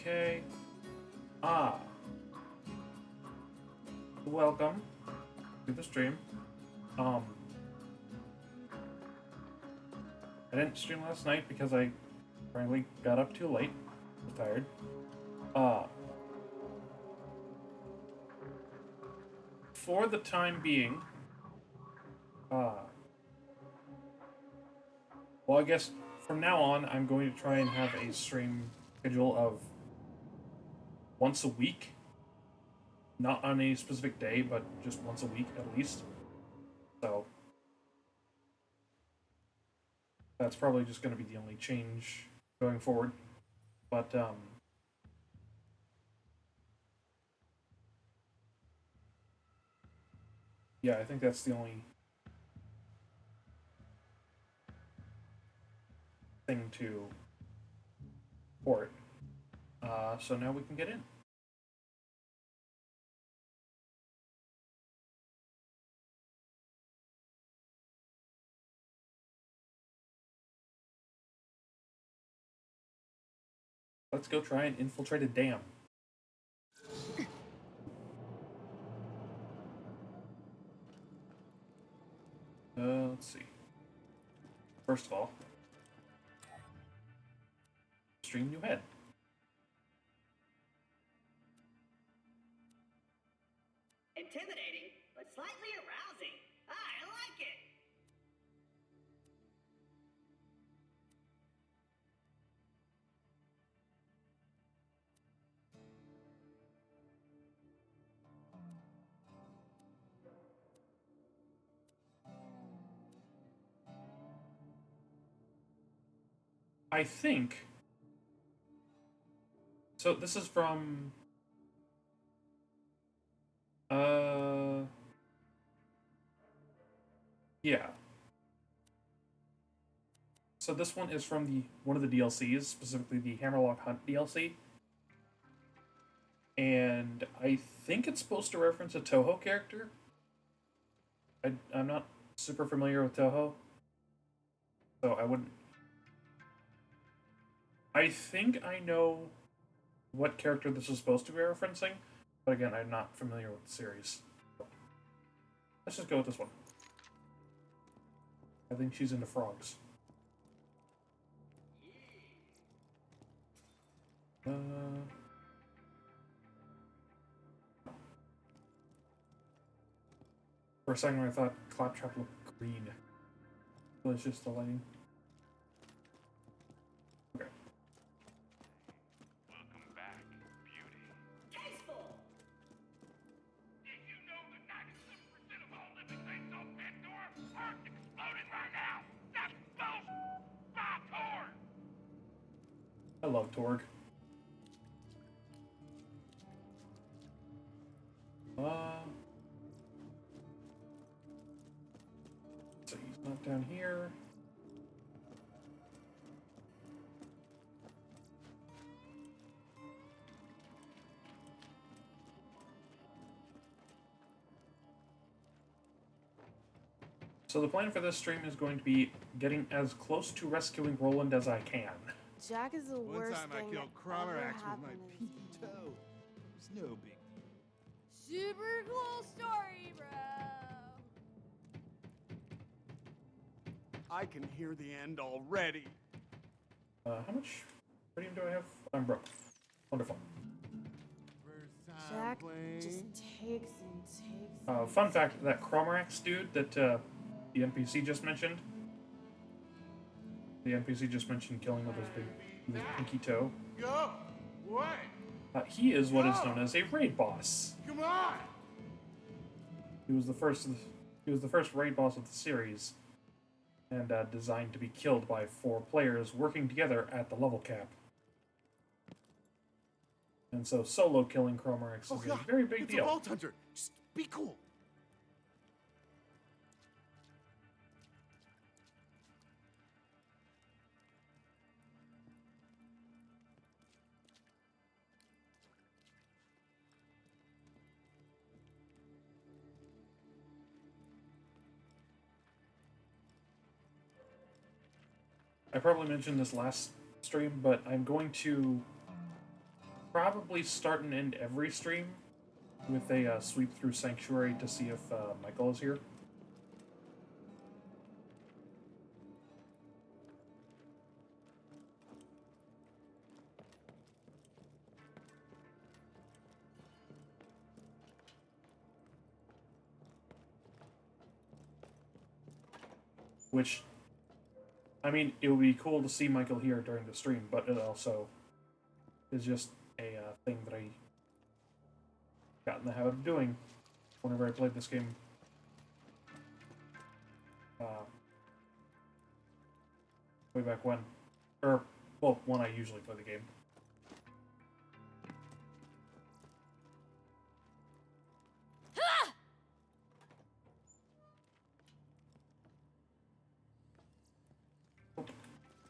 Okay. Ah. Welcome to the stream. Um, I didn't stream last night because I frankly got up too late. I was tired. Uh, for the time being, uh, well, I guess from now on, I'm going to try and have a stream schedule of once a week. Not on a specific day, but just once a week at least. So, that's probably just going to be the only change going forward. But, yeah, I think that's the only thing to port. So now we can get in. Let's go try and infiltrate a dam. Let's see. First of all, stream new head. Intimidating, but slightly arousing. I like it. I think. So this is from. Uh. Yeah. So this one is from the one of the DLCs, specifically the Hammerlock Hunt DLC. And I think it's supposed to reference a Toho character. I'm not super familiar with Toho, so I wouldn't. I think I know what character this is supposed to be referencing, but again, I'm not familiar with the series. Let's just go with this one. I think she's into frogs. Uh, for a second, I thought Claptrap looked green. But it's just the lighting. Okay. Welcome back, beauty. Tasteful. Did you know that 97% of all living things on Pandora are exploding right now? That's bullshit! By Torg! I love Torg. So he's not down here. So the plan for this stream is going to be getting as close to rescuing Roland as I can. Jack is the One worst time I thing killed that ever Mechromancer with happened my in this pinky game. toe. It's no big deal. Super cool story, bro. I can hear the end already. How much radium do I have? I'm broke. Wonderful. First time Jack playing. just takes and takes. Fun fact, that Mechromancer dude that the NPC just mentioned, killing with his pinky toe. Go! What? He is what is known as a raid boss. Come on! He was the first raid boss of the series, and designed to be killed by 4 players working together at the level cap. And so solo killing Mechromancer is a very big it's deal. a Vault Hunter. Just be cool. I probably mentioned this last stream, but I'm going to probably start and end every stream with a sweep through Sanctuary to see if Michael is here. Which, I mean, it would be cool to see Michael here during the stream, but it also is just a thing that I got in the habit of doing whenever I played this game. Way back when. Or, well, when I usually play the game.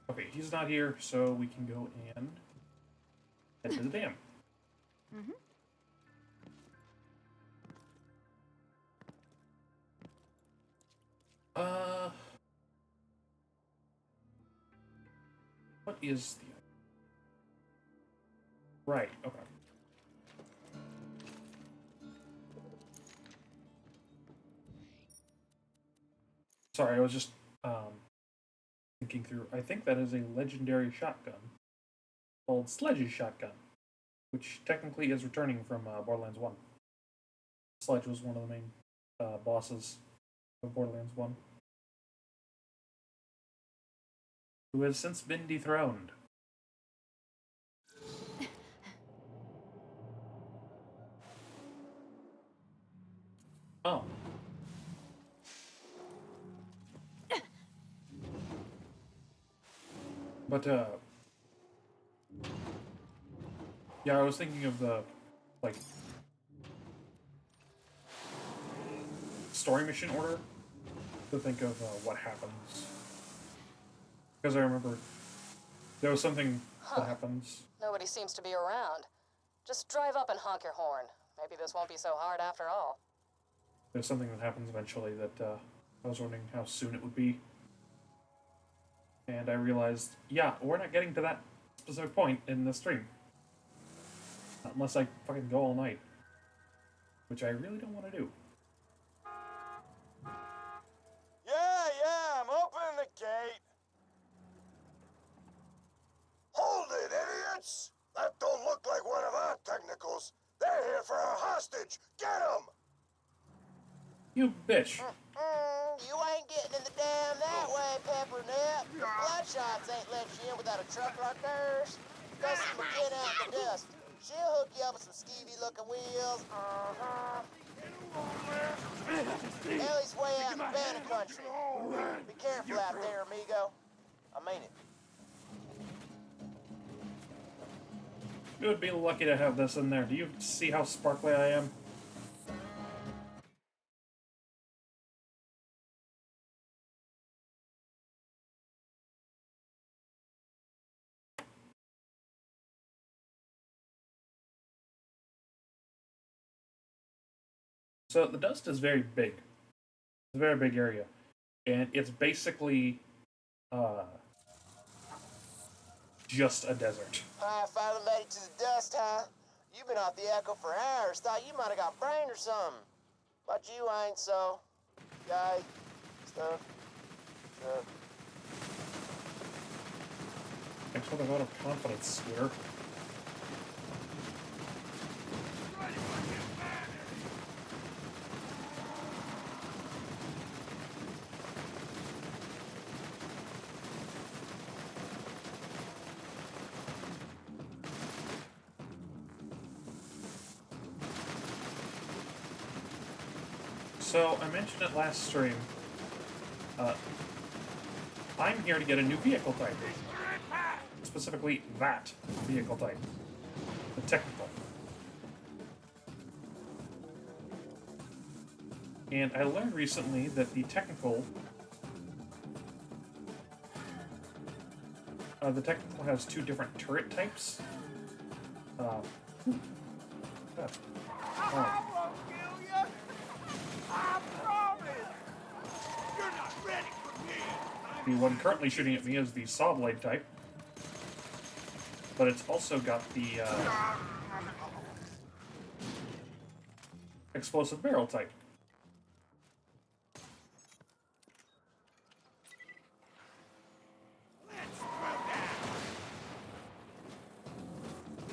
Okay, he's not here, so we can go and head to the dam. Mm-hmm. What is the... Right, okay. Sorry, I was just, thinking through. I think that is a legendary shotgun called Sledge's Shotgun, which technically is returning from Borderlands 1. Sledge was one of the main bosses of Borderlands 1, who has since been dethroned. Oh. But, yeah, I was thinking of the, like, story mission order to think of what happens. Because I remember there was something that happens. Nobody seems to be around. Just drive up and honk your horn. Maybe this won't be so hard after all. There's something that happens eventually that I was wondering how soon it would be. And I realized, yeah, we're not getting to that specific point in the stream. Not unless I fucking go all night. Which I really don't want to do. Yeah, I'm opening the gate. Hold it, idiots! That don't look like one of our technicals. They're here for a hostage. Get them! You bitch. You ain't getting in the dam that way, Pepperneck. The Bloodshots ain't let you in without a truck like theirs. Gussie McGinn out in the dust. She'll hook you up with some skeevy-looking wheels. Ellie's way out in the Banner country. Be careful out there, amigo. I mean it. You would be lucky to have this in there. Do you see how sparkly I am? So the dust is very big. It's a very big area. And it's basically just a desert. I finally made it to the dust, huh? You've been off the echo for hours. Thought you might have got brain or something. But you ain't, so. Guy, stuff. Thanks for the vote of confidence, Scooter. So, I mentioned it last stream. I'm here to get a new vehicle type. Specifically, that vehicle type. The technical. And I learned recently that the technical... the technical has two different turret types. I won't kill you. I promise. You're not ready for me. The one currently shooting at me is the saw blade type. but it's also got the explosive barrel type.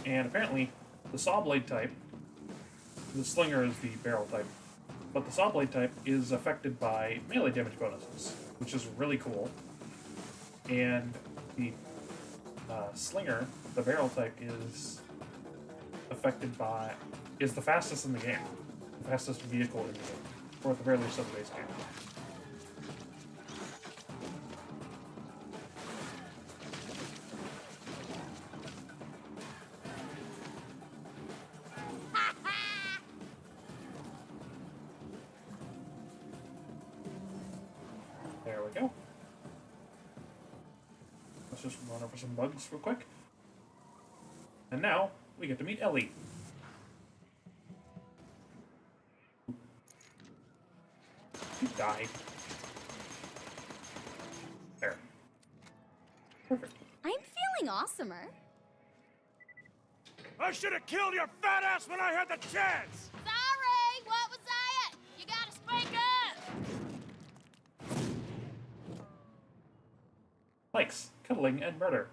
And apparently, the saw blade type, the slinger is the barrel type, but the saw blade type is affected by melee damage bonuses, which is really cool. And the slinger, the barrel type, is affected by, is the fastest in the game, the fastest vehicle in the game, or at the very least of the base game. There we go. Let's just run over some bugs real quick. And now, we get to meet Ellie. She died. There. Perfect. I'm feeling awesomer. I should have killed your fat ass when I had the chance! Sorry, what was that? You gotta speak up! Likes, cuddling, and murder.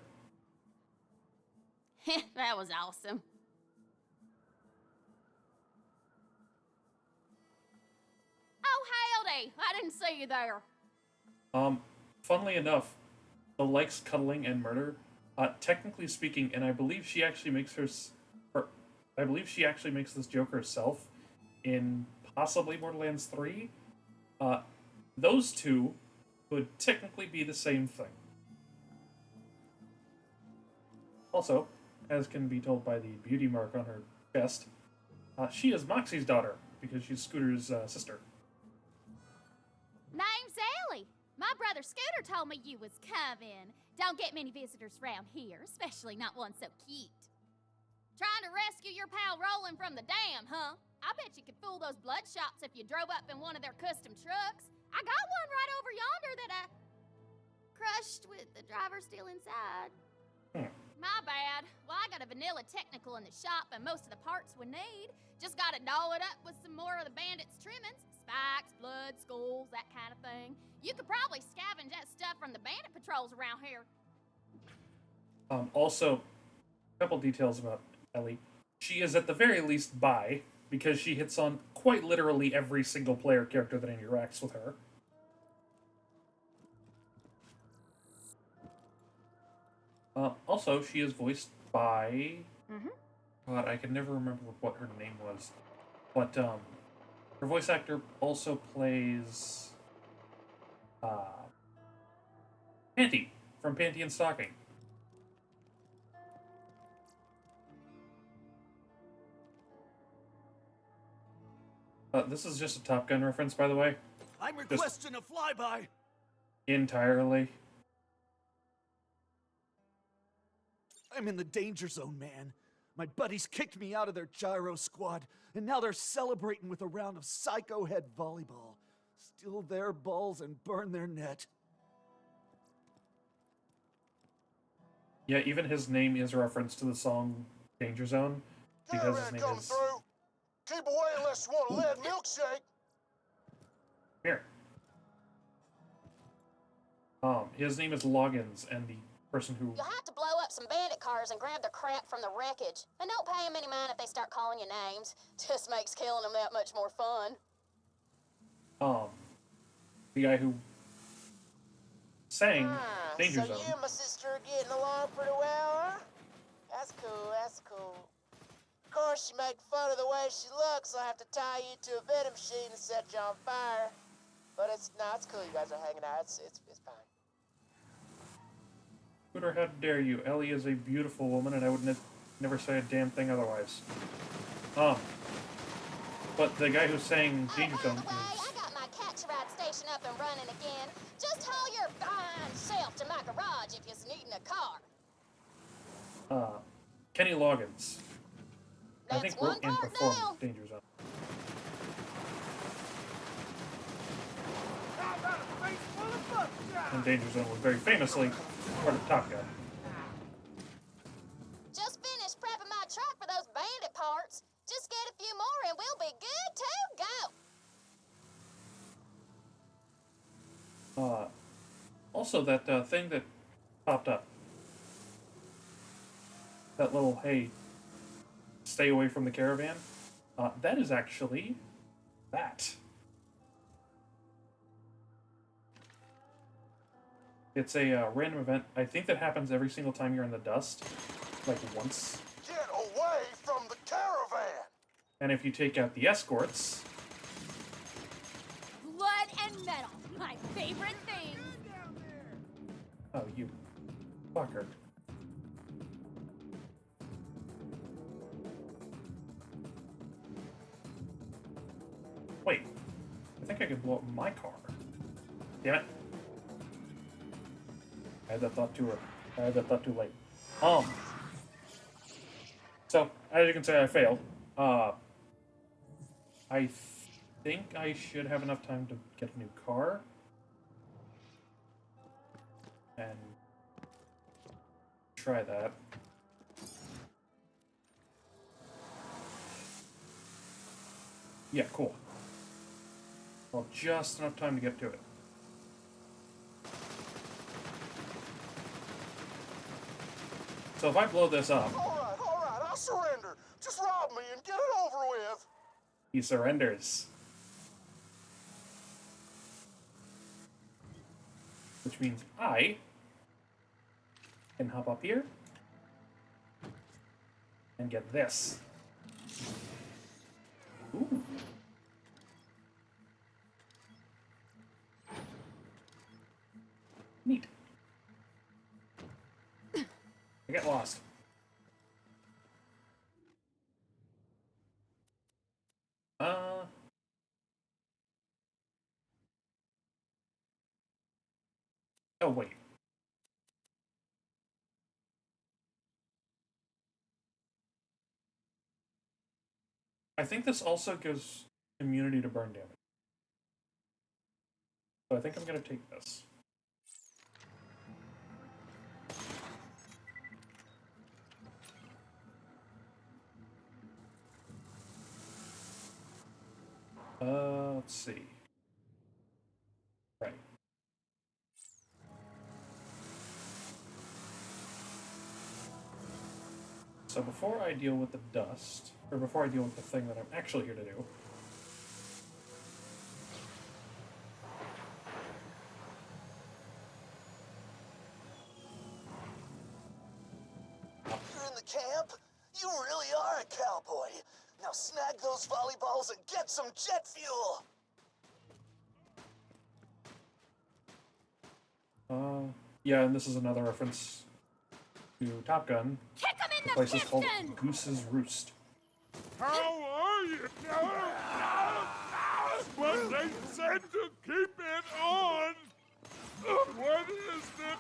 That was awesome. Oh, howdy! I didn't see you there. Funnily enough, the likes, cuddling, and murder, technically speaking, and I believe she actually makes I believe she actually makes this joke herself in possibly Borderlands 3. Those two would technically be the same thing. Also, as can be told by the beauty mark on her chest, she is Moxie's daughter, because she's Scooter's sister. Name's Ellie. My brother Scooter told me you was coming. Don't get many visitors around here, especially not one so cute. Trying to rescue your pal Roland from the dam, huh? I bet you could fool those bloodshots if you drove up in one of their custom trucks. I got one right over yonder that I crushed with the driver still inside. My bad. Well, I got a vanilla technical in the shop and most of the parts we need. Just gotta doll it up with some more of the bandits' trimmings. Spikes, blood, skulls, that kind of thing. You could probably scavenge that stuff from the bandit patrols around here. Also, a couple details about Ellie. She is at the very least bi, because she hits on quite literally every single player character that interacts with her. Also, she is voiced by... God, I can never remember what her name was. But, her voice actor also plays... Panty, from Panty and Stocking. This is just a Top Gun reference, by the way. I'm requesting a flyby! Entirely. I'm in the danger zone, man. My buddies kicked me out of their gyro squad, and now they're celebrating with a round of psycho head volleyball. Steal their balls and burn their net. Yeah, even his name is a reference to the song Danger Zone. Because his name is... through. Keep away unless you want a lead milkshake. Here. His name is Loggins, and the person who... You'll have to blow up some bandit cars and grab their crap from the wreckage. And don't pay them any mind if they start calling you names. Just makes killing them that much more fun. The guy who sang Danger so Zone. you and my sister are getting along pretty well, huh? That's cool, that's cool. Of course, you make fun of the way she looks, so I have to tie you to a vending machine and set you on fire. But it's cool. You guys are hanging out. It's fine. Scooter, how dare you? Ellie is a beautiful woman, and I would never say a damn thing otherwise. But the guy who sang Danger Zone By the way, I got my catch ride station up and running again. Just haul your fine self to my garage if you're needing a car. Kenny Loggins. I That's think wrote one and part performed down. Danger Zone. And Danger Zone was very famously part of Top Gun. Also, that thing that popped up. That little, hey, stay away from the caravan. That is actually that. It's a random event. I think that happens every single time you're in the dust. Like once. Get away from the caravan! And if you take out the escorts... Blood and metal, my favorite thing. Oh, you fucker. Wait. I think I could blow up my car. Damn it. I had that thought too late. So, as you can see, I failed. I think I should have enough time to get a new car. And try that. Yeah, cool. Well, just enough time to get to it. So if I blow this up... All right, I'll surrender. Just rob me and get it over with. He surrenders. Which means I can hop up here and get this. Ooh. Neat. I get lost. Oh, wait. I think this also gives immunity to burn damage. So I think I'm going to take this. Let's see. Right. So before I deal with the dust, or before I deal with the thing that I'm actually here to do, You're in the camp? You really are a cowboy. Now snag those volleyballs and get some jet fuel. yeah, and this is another reference to Top Gun. Kick him in The the place is called piston! Goose's Roost. How are you? But they said to keep it on. What is it?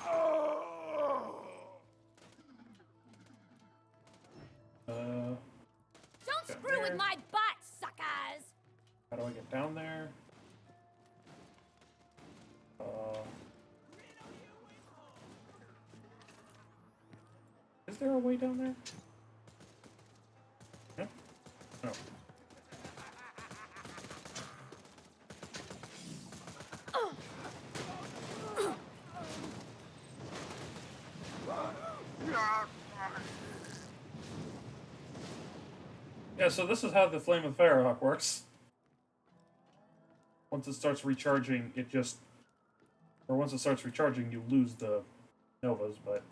Don't Down screw with there. my butt, suckers! How do I get down there? Is there a way down there? No? No. Yeah, so this is how the Flame of Firehawk works. Once it starts recharging, it just... Or once it starts recharging, you lose the Novas, but...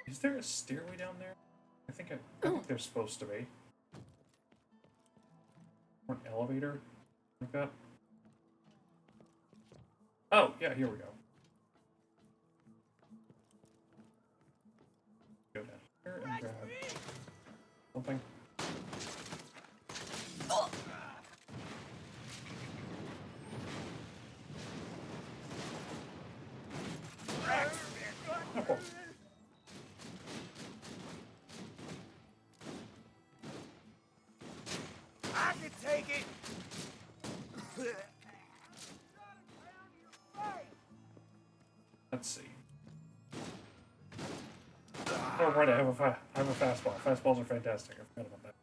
Is there a stairway down there? I think there's supposed to be. Or an elevator? Like that? Oh, yeah, here we go. Go down here and grab something. Oh, cool. I can take it. Let's see. Oh, right, I have a fastball. Fastballs are fantastic. I forgot about that.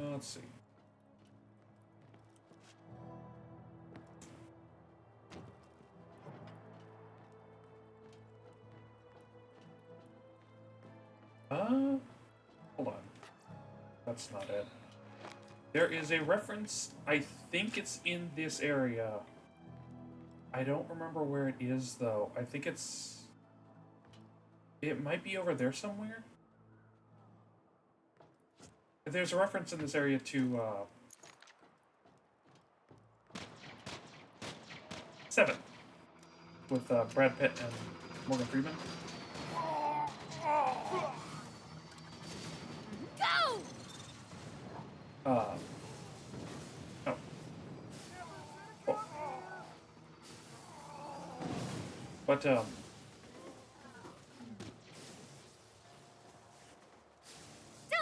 Let's see. Hold on. That's not it. There is a reference. I think it's in this area. I don't remember where it is, though. I think it's... It might be over there somewhere. There's a reference in this area to, Seven. With, Brad Pitt and Morgan Freeman. Go! Oh. Oh. But, Don't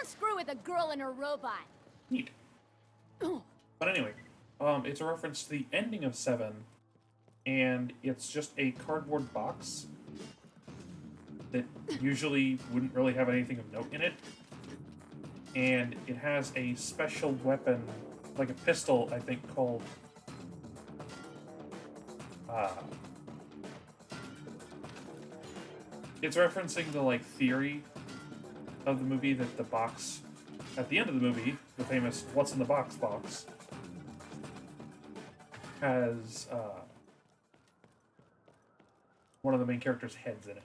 screw with a girl and her robot. neat. But anyway, it's a reference to the ending of Seven, and it's just a cardboard box that usually wouldn't really have anything of note in it. And it has a special weapon, like a pistol, I think, called... It's referencing the, like, theory of the movie that the box... At the end of the movie, the famous What's in the Box box has, one of the main character's heads in it.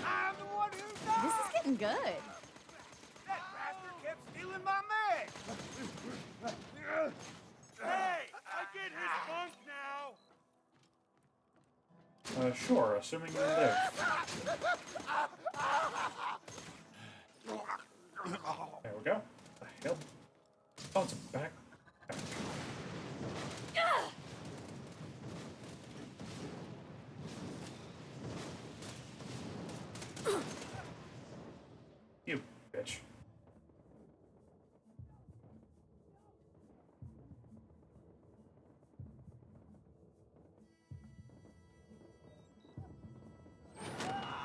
I'm the one who died! This is getting good. That bastard kept stealing my mag! Hey! I get his bunk now! Sure, assuming you're there. There we go. The hell? Oh, it's a back. You bitch.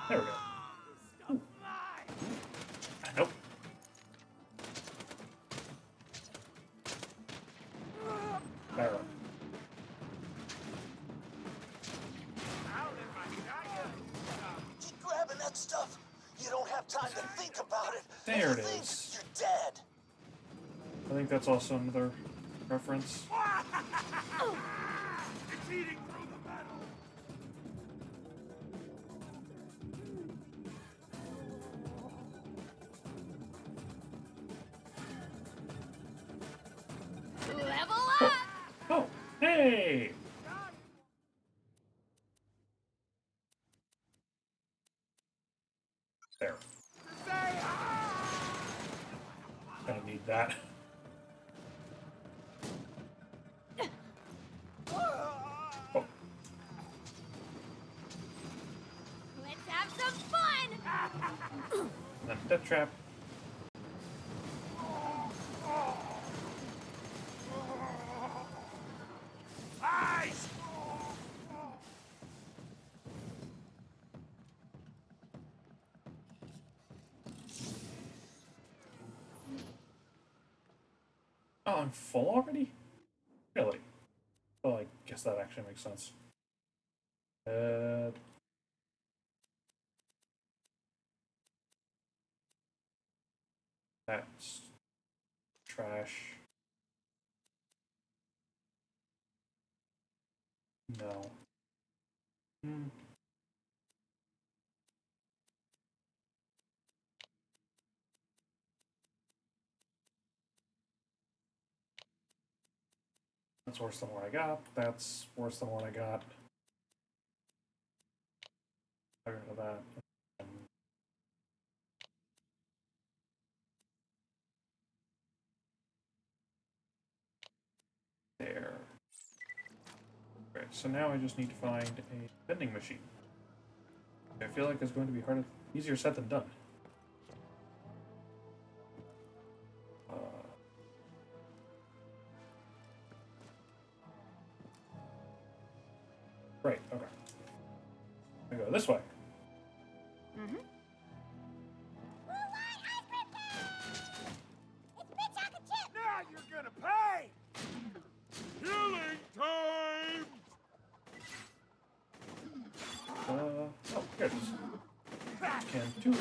There we go. Ooh. Nope. Barrel. Keep grabbing that stuff. You don't have time to think about it. There it If you think, is. You're dead. I think that's also another reference. It's eating through the metal! Level up! Oh, hey! There. Gonna need that. Oh, Let's have some fun! and then death trap. Ice! Oh, I'm full already? Really? Well, I guess that actually makes sense. That's trash. No. That's worse than what I got. That's worse than what I got. I got rid of that. There. Okay, so now I just need to find a vending machine. I feel like it's going to be harder, easier said than done. Right, okay. I go this way. Mm-hmm. Now you're gonna pay! Healing time! Oh, here it is. Can do.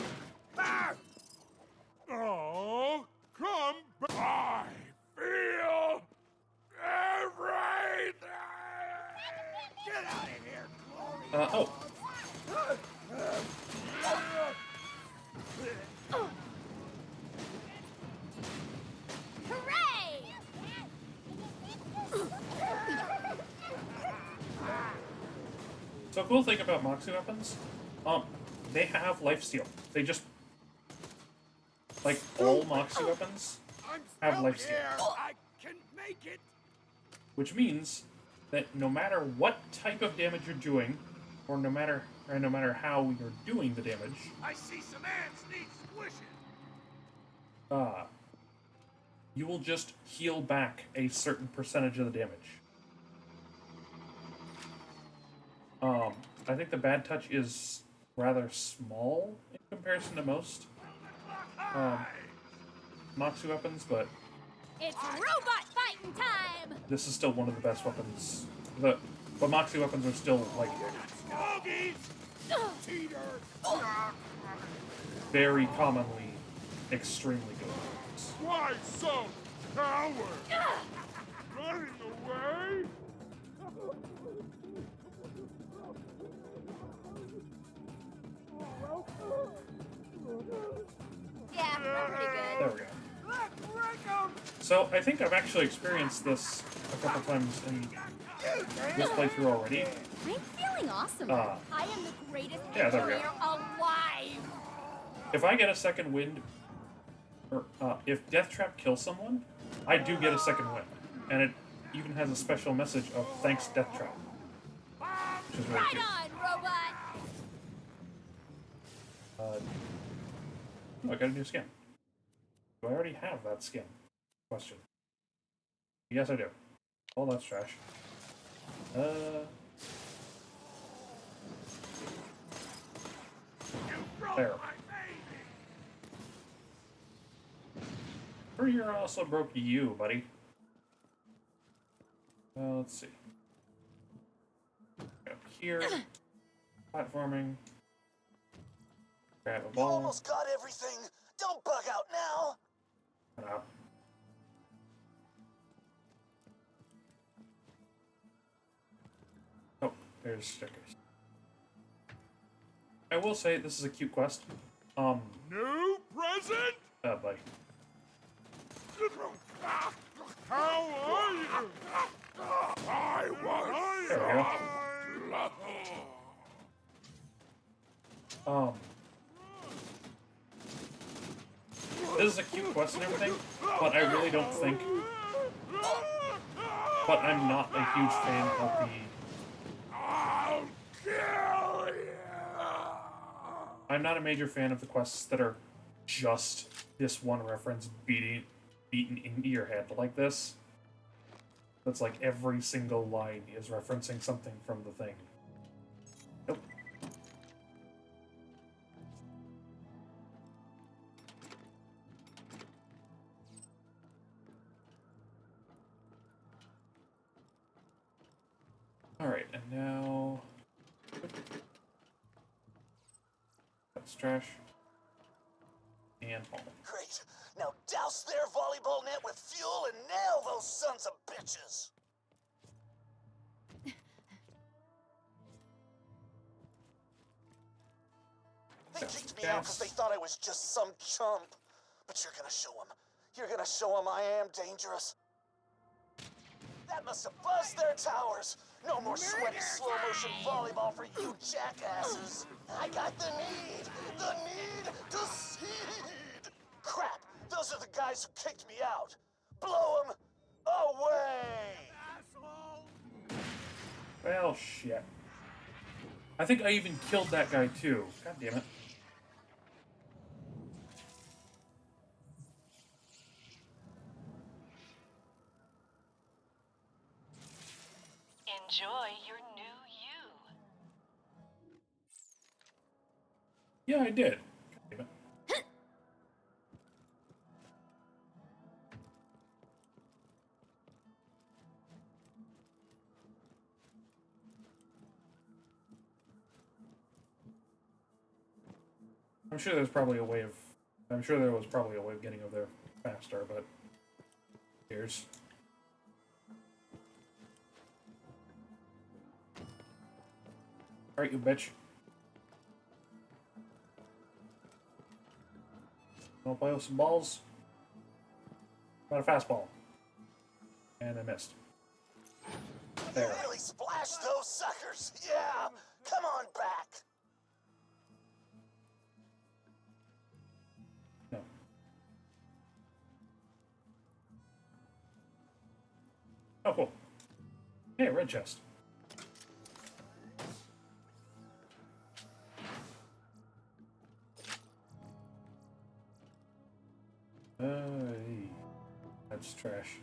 Oh, come back! I feel everything! Get out of here, Chloe! Oh. Hooray! So cool thing about Moxie weapons, they have lifesteal. They just, like all Moxie weapons, have lifesteal. I can make it! Which means that no matter what type of damage you're doing, or no matter how you're doing the damage, I see some ants need squishing! you will just heal back a certain percentage of the damage. I think the bad touch is rather small in comparison to most Moxie weapons, but It's robot fighting time! this is still one of the best weapons. But Moxie weapons are still, like, very commonly extremely good weapons. Why so coward? Running away? Yeah, pretty good. There we go. Let's break 'em! So I think I've actually experienced this a couple times in this playthrough already. I'm feeling awesome. Ah. I am the greatest Yeah, there we engineer alive. If I get a second wind, or if Death Trap kills someone, I do get a second wind, and it even has a special message of thanks Death Trap, which is really Right cute. on, robot. Oh, I got a new skin. Do I already have that skin? Question. Yes, I do. Oh, that's trash. There. Courier also broke you, buddy. Let's see. Up here. Platforming. Grab a You ball. almost got everything. Don't bug out now. Oh, there's stickers. I will say this is a cute quest. New present? Buddy. How are you? I was. There we go. This is a cute quest and everything, but I really don't think. But I'm not a huge fan of the. I'll kill you. I'm not a major fan of the quests that are just this one reference beaten into your head like this. That's like every single line is referencing something from the thing. Nope. Alright, and now... That's trash. And home. Great. Now douse their volleyball net with fuel and nail those sons of bitches. They kicked me out because they thought I was just some chump. But you're gonna show them. You're gonna show them I am dangerous. That must have buzzed their towers. No more sweaty slow-motion volleyball for you jackasses. I got the need to seed. Crap, those are the guys who kicked me out. Blow them away. Well, shit. I think I even killed that guy too. God damn it. Enjoy your new you. Yeah, I did. God damn it. I'm sure there's probably a way of. I'm sure there was probably a way of getting over there faster, but here's. Alright, you bitch. Wanna play with some balls? Got a fastball. And I missed. There. You really splashed those suckers. Yeah. Come on back. No. Oh, cool. Hey, red chest. That's trash.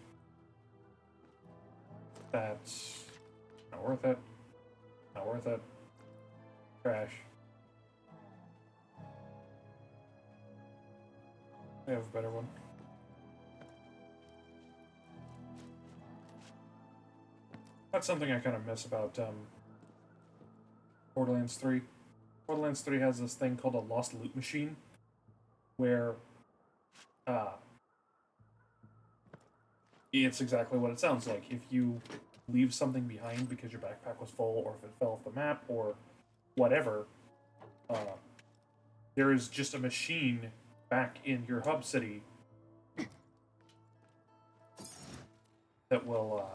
That's not worth it. Not worth it. Trash. I have a better one. That's something I kind of miss about Borderlands 3. Borderlands 3 has this thing called a lost loot machine, where it's exactly what it sounds like. If you leave something behind because your backpack was full, or if it fell off the map, or whatever, there is just a machine back in your hub city that will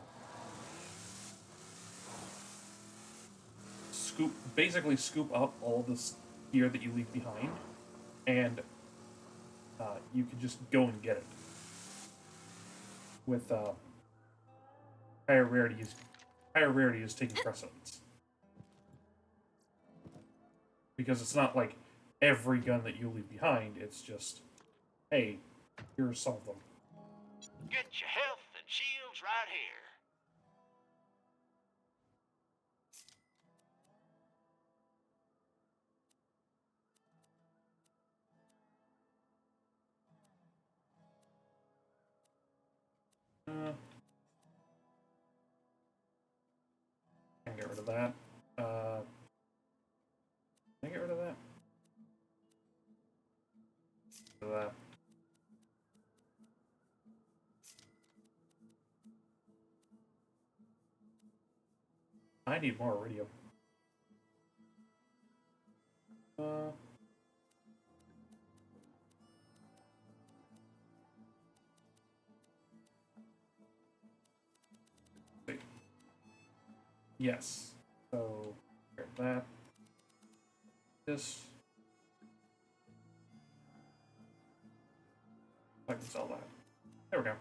basically scoop up all this gear that you leave behind, and you can just go and get it with higher rarity is taking precedence, because it's not like every gun that you leave behind. It's just, hey, here's some of them. Get your health and shields right here. Can get rid of that. Can I get rid of that? Get rid of that. I need more iridium. Wait. Yes. So, grab that. This. I can sell that. There we go.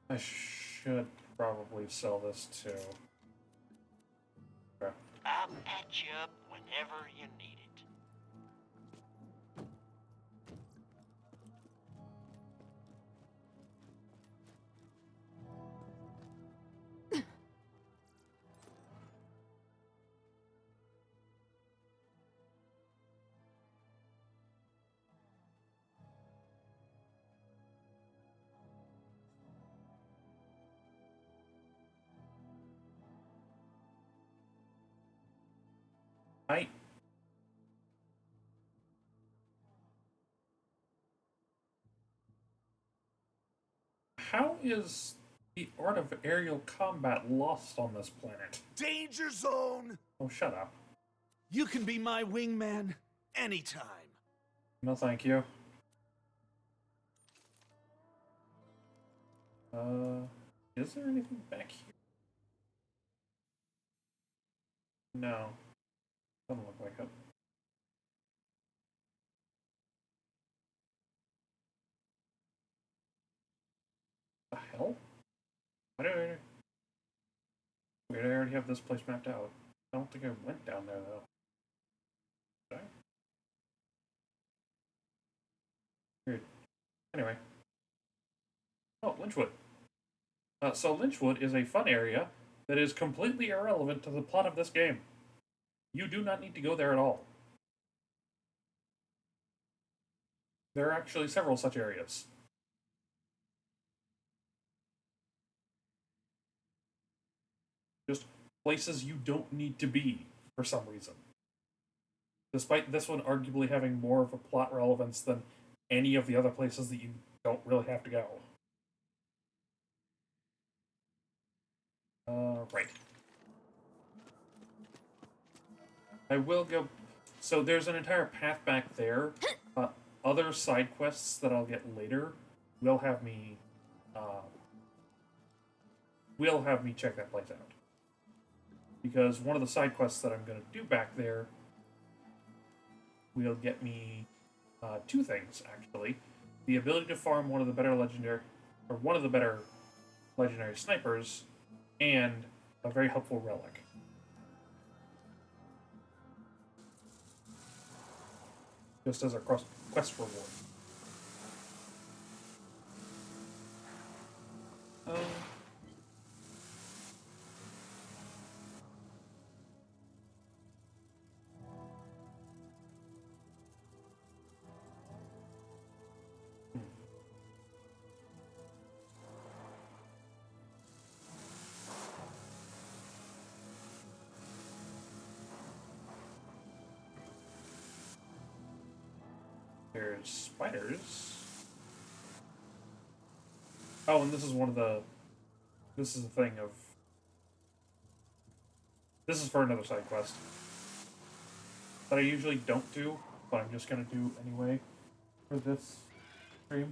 I should probably sell this too. Okay. I'll patch you up whenever you need it. I. How is the art of aerial combat lost on this planet? Danger zone! Oh, shut up. You can be my wingman anytime. No, thank you. Is there anything back here? No. Doesn't look like it. The hell? Why do I... Wait, I already have this place mapped out. I don't think I went down there, though. Did I? Weird. Anyway. Oh, Lynchwood. So Lynchwood is a fun area that is completely irrelevant to the plot of this game. You do not need to go there at all. There are actually several such areas. Just places you don't need to be for some reason. Despite this one arguably having more of a plot relevance than any of the other places that you don't really have to go. Right. I will go... So there's an entire path back there. Other side quests that I'll get later will have me... check that place out. Because one of the side quests that I'm going to do back there will get me two things, actually. The ability to farm one of the better legendary snipers, and a very helpful relic. Just as a quest reward. There's spiders. Oh, and this is one of the... This is a thing of... This is for another side quest. That I usually don't do, but I'm just gonna do anyway for this stream.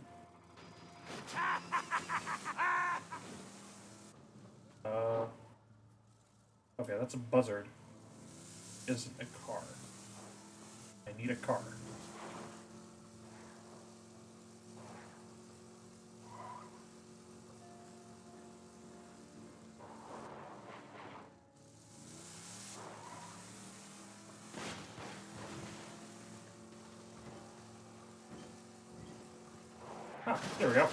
Okay, that's a buzzard. Isn't a car. I need a car. Ah, there we go.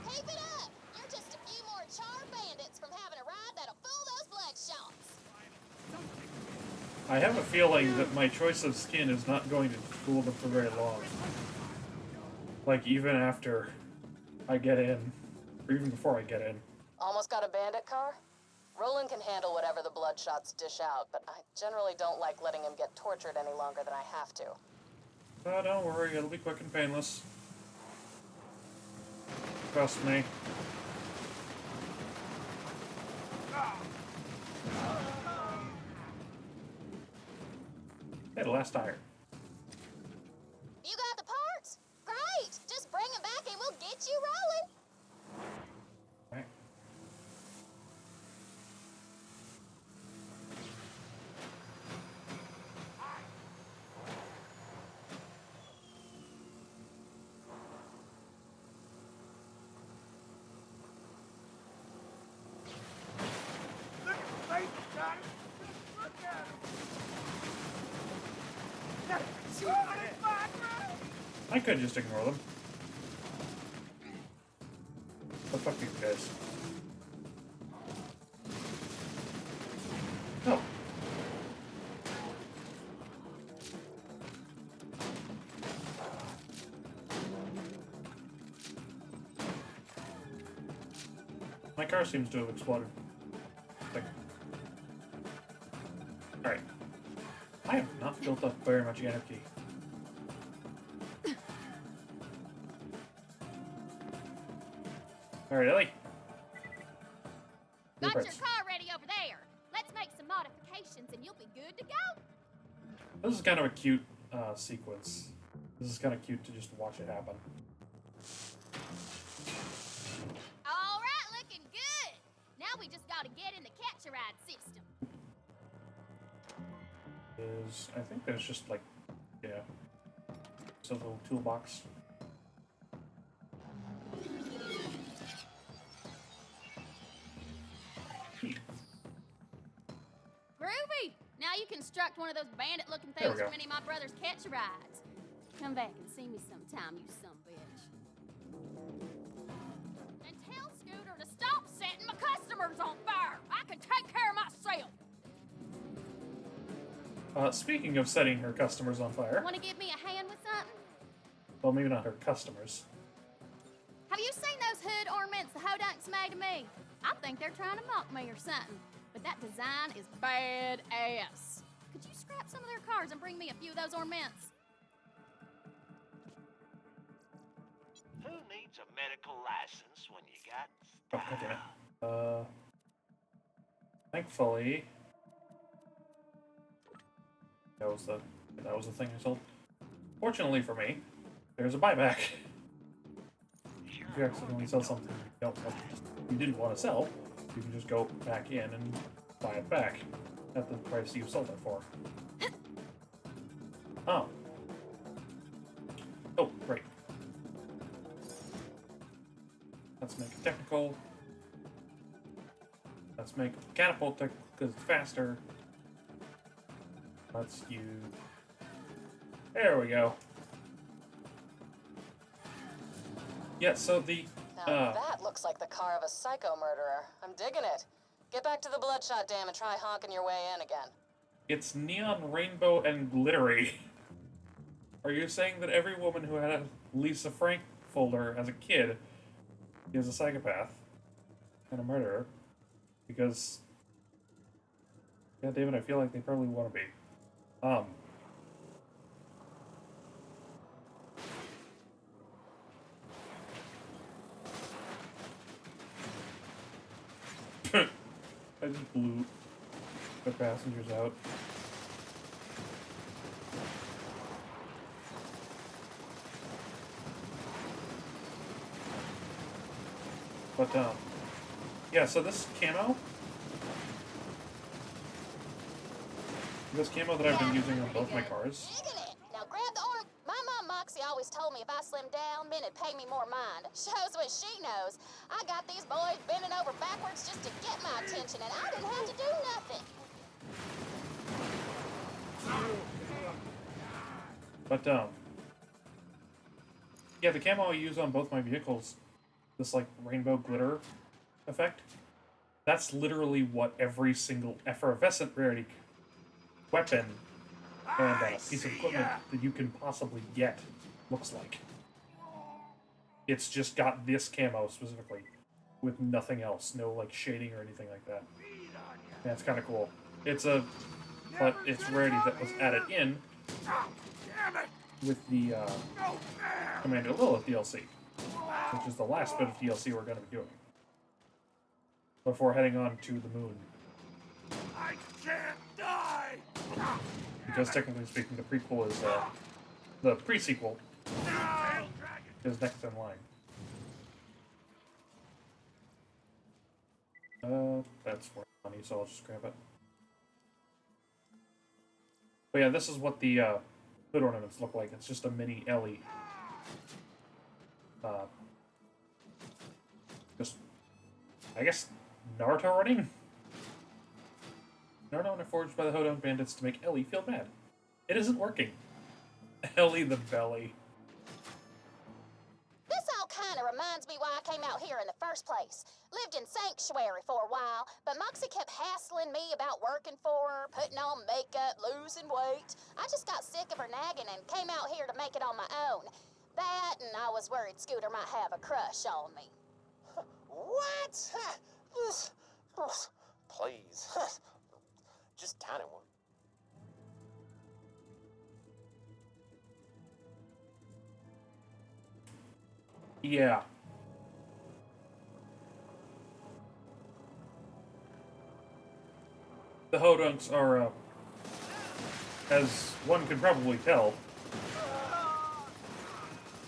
Keep it up! You're just a few more charred bandits from having a ride that'll fool those bloodshot. I have a feeling that my choice of skin is not going to fool them for very long. Like, even after I get in, or even before I get in. Almost got a bandit car? Roland can handle whatever the bloodshots dish out, but I generally don't like letting him get tortured any longer than I have to. Oh, don't worry, it'll be quick and painless. Trust me. Hey, the last tire. You got the parts? Great! Just bring them back and we'll get you rolling. Right. I could just ignore them. But fuck these guys. Oh. My car seems to have exploded. Like... Alright. I have not built up very much energy. Alright, Ellie. Got your car ready over there. Let's make some modifications and you'll be good to go. This is kind of a cute sequence. This is kind of cute to just watch it happen. All right, looking good. Now we just gotta get in the catch-a-ride system. I think there's just like, yeah, it's a little toolbox. Groovy! Now you construct one of those bandit-looking There we things go. from any of my brother's catch-a-rides. Come back and see me sometime, you son of a bitch. customers on fire. I can take care of myself. Speaking of setting her customers on fire, Want to give me a hand with something? well, maybe not her customers. Have you seen those hood ornaments the Hodunks made of me? I think they're trying to mock me or something. But that design is badass. Could you scrap some of their cars and bring me a few of those ornaments? Who needs a medical license when you got Oh, God damn it. Thankfully, that was the thing I sold. Fortunately for me, there's a buyback. If you accidentally sell something you didn't want to sell, you can just go back in and buy it back at the price you sold it for. Oh. Oh, great. Let's make it technical. Let's make catapult technical because it's faster. Let's use... There we go. Yeah, so the... Now that looks like the car of a psycho murderer. I'm digging it. Get back to the Bloodshot Dam and try honking your way in again. It's neon, rainbow, and glittery. Are you saying that every woman who had a Lisa Frank folder as a kid is a psychopath and a murderer? Because, yeah, David, I feel like they probably want to be. I just blew the passengers out. But, yeah, so this camo that I've been using on both my cars. Digging it. Now grab the arm. My mom Moxie always told me if I slim down, men would pay me more mind. Shows what she knows. I got these boys bending over backwards just to get my attention, and I didn't have to do nothing. But, yeah, the camo I use on both my vehicles, this, like, rainbow glitter effect, that's literally what every single effervescent rarity weapon and piece of equipment that you can possibly get looks like. It's just got this camo specifically, with nothing else, no, like, shading or anything like that. Yeah, it's kind of cool. But it's rarity that was added in with the Commander Lilith DLC, which is the last bit of DLC we're going to be doing before heading on to the moon. I can't die! Because technically speaking, the prequel is the pre-sequel is next in line. That's worth money, so I'll just grab it. But yeah, this is what the hood ornaments look like. It's just a mini Ellie. Just, I guess, Naruto running? Naruto and forged by the Hodon bandits to make Ellie feel bad. It isn't working. Ellie the belly. This all kind of reminds me why I came out here in the first place. Lived in Sanctuary for a while, but Moxie kept hassling me about working for her, putting on makeup, losing weight. I just got sick of her nagging and came out here to make it on my own. That, and I was worried Scooter might have a crush on me. What? Please. Just tiny one. Yeah. The Hodunks are, as one can probably tell,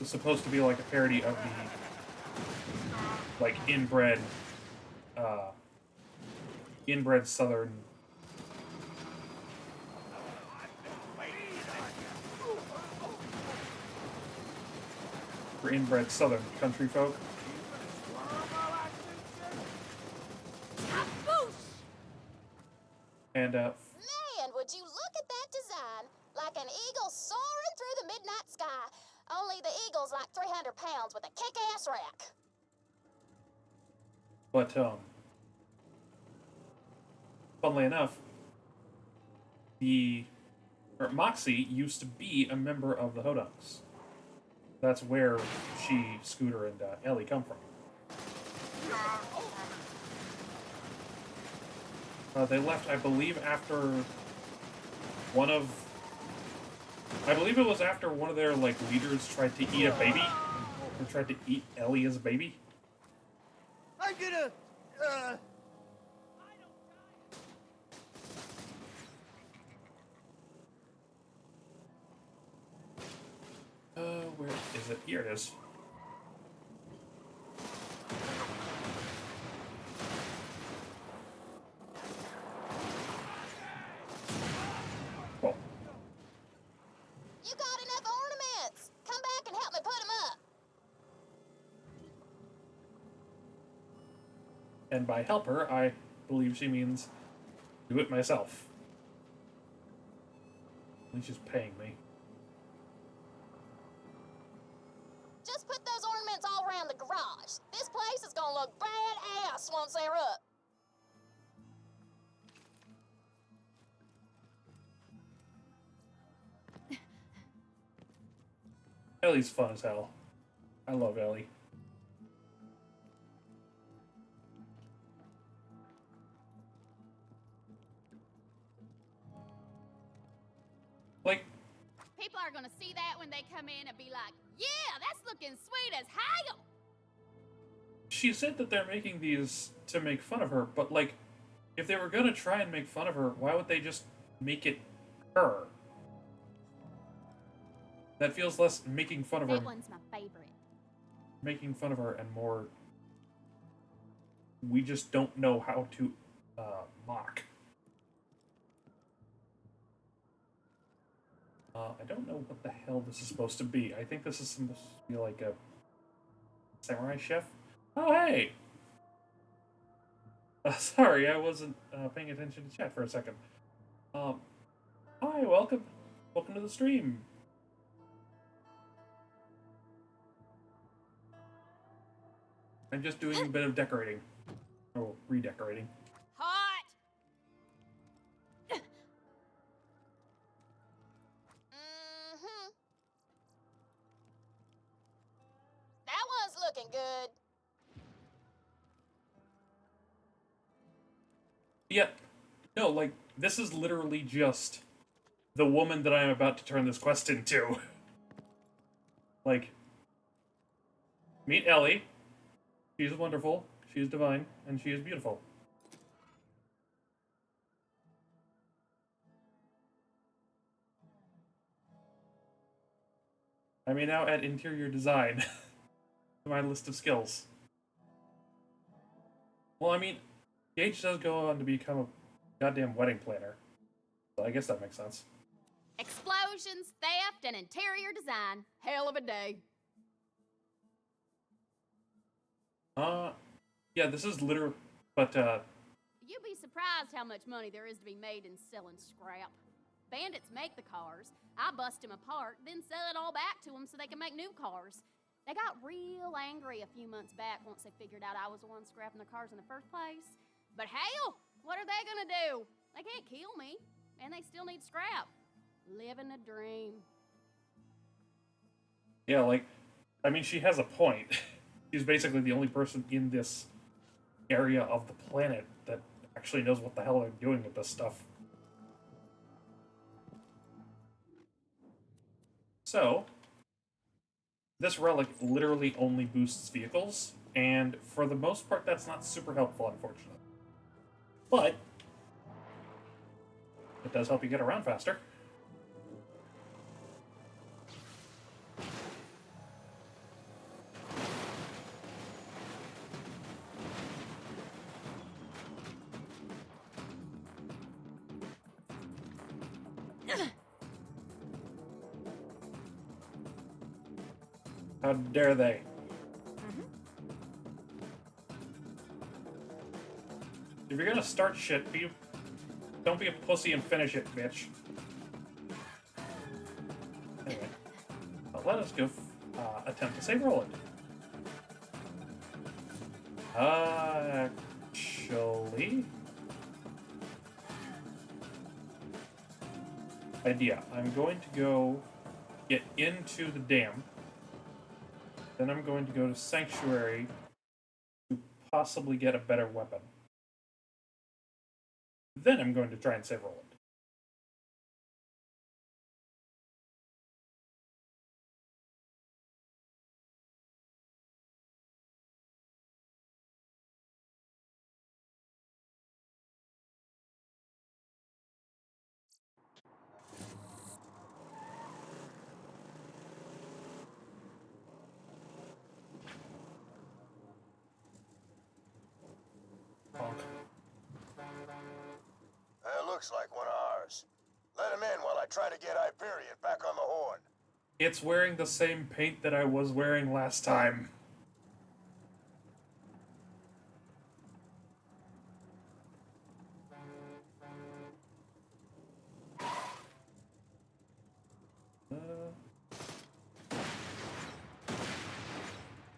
is supposed to be like a parody of the, like, inbred southern country folk. And, Man, would you look at that design? Like an eagle soaring through the midnight sky. Only the eagle's like 300 pounds with a kick-ass rack. but, funnily enough, Moxie used to be a member of the Hodunks. That's where she, Scooter, and Ellie come from. They left, I believe, after I believe it was after one of their, like, leaders tried to eat a baby. Or tried to eat Ellie as a baby. I'm gonna, Where is it? Here it is. Oh. You got enough ornaments? Come back and help me put them up. And by help her, I believe she means do it myself. At least she's paying me. Just put those ornaments all around the garage. This place is gonna look badass once they're up. Ellie's fun as hell. I love Ellie. Like, People are gonna see that when they come in and be like, yeah, that's looking sweet as hell. she said that they're making these to make fun of her, but like, if they were gonna try and make fun of her, why would they just make it her? That feels less making fun of her. That one's my favorite. Making fun of her and more we just don't know how to mock. I don't know what the hell this is supposed to be. I think this is supposed to be like a samurai chef. Oh, hey! Sorry, I wasn't paying attention to chat for a second. Hi, welcome. Welcome to the stream. I'm just doing a bit of decorating. Oh, redecorating. Hot. That one's looking good. Yeah, no, like, this is literally just the woman that I'm about to turn this quest into. Like, meet Ellie. She's wonderful, she is divine, and she is beautiful. I may now add interior design to my list of skills. Well, I mean, Gage does go on to become a goddamn wedding planner. So I guess that makes sense. Explosions, theft, and interior design. Hell of a day. Yeah, this is literally, but, You'd be surprised how much money there is to be made in selling scrap. Bandits make the cars. I bust them apart, then sell it all back to them so they can make new cars. They got real angry a few months back once they figured out I was the one scrapping their cars in the first place. But hell, what are they gonna do? They can't kill me, and they still need scrap. Living a dream. yeah, like, I mean, she has a point. She's basically the only person in this area of the planet that actually knows what the hell they're doing with this stuff. So, this relic literally only boosts vehicles, and for the most part, that's not super helpful, unfortunately. But, it does help you get around faster. How dare they? If you're gonna start shit, don't be a pussy and finish it, bitch. Anyway, let us go attempt to save Roland. Actually, idea. I'm going to go get into the dam. Then I'm going to go to Sanctuary to possibly get a better weapon. Then I'm going to try and save Roland. That looks like one of ours. Let him in while I try to get Hyperion back on the horn. It's wearing the same paint that I was wearing last time.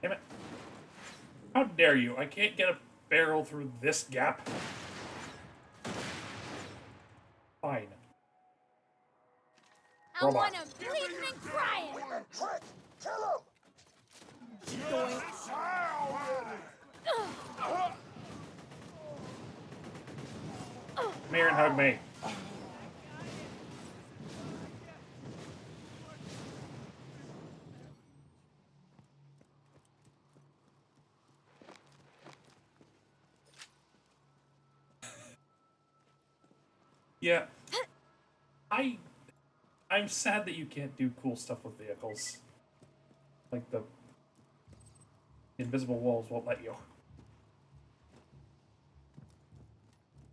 Damn it. How dare you? I can't get a barrel through this gap. Fine. I want him bleeding and crying. We've been tricked! Kill him! Come here and hug me. Yeah. I'm sad that you can't do cool stuff with vehicles. Like the invisible walls won't let you.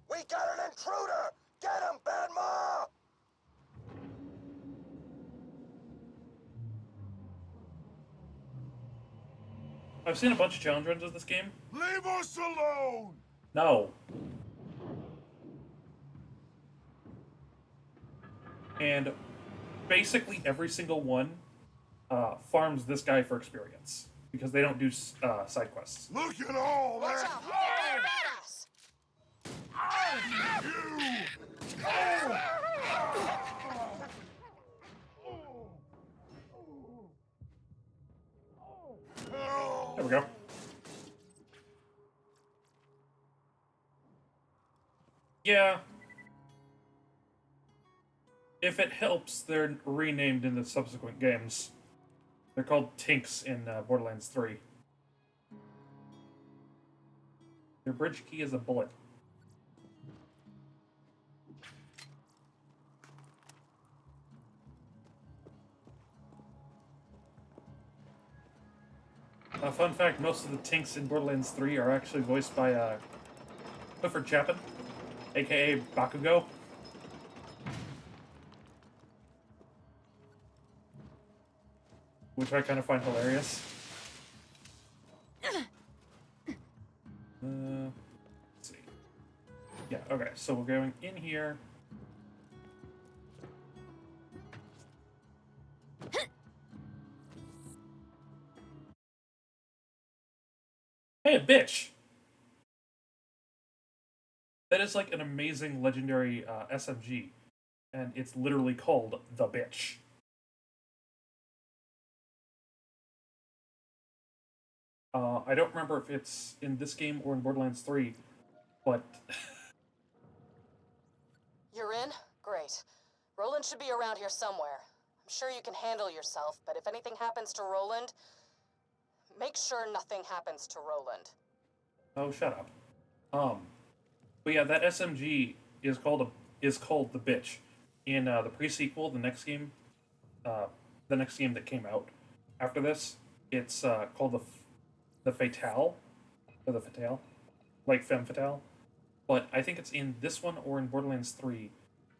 We got an intruder! Get him, Bad Ma! I've seen a bunch of challenge runs of this game. Leave us alone! No. And basically every single one farms this guy for experience because they don't do side quests. Look at all Watch that! out! They're badass! There we go. Yeah. If it helps, they're renamed in the subsequent games. They're called Tinks in Borderlands 3. Their bridge key is a bullet. Fun fact, most of the Tinks in Borderlands 3 are actually voiced by Clifford Chapin, aka Bakugo. Which I kind of find hilarious. Let's see. Yeah, okay, so we're going in here. Hey, a bitch! That is like an amazing legendary SMG, and it's literally called the bitch. I don't remember if it's in this game or in Borderlands 3, but... You're in? Great. Roland should be around here somewhere. I'm sure you can handle yourself, but if anything happens to Roland, make sure nothing happens to Roland. Oh, shut up. But yeah, that SMG is called the bitch. In the pre-sequel, the next game that came out after this, it's called the Fatale, or the Fatale, like Femme Fatale. But I think it's in this one or in Borderlands 3,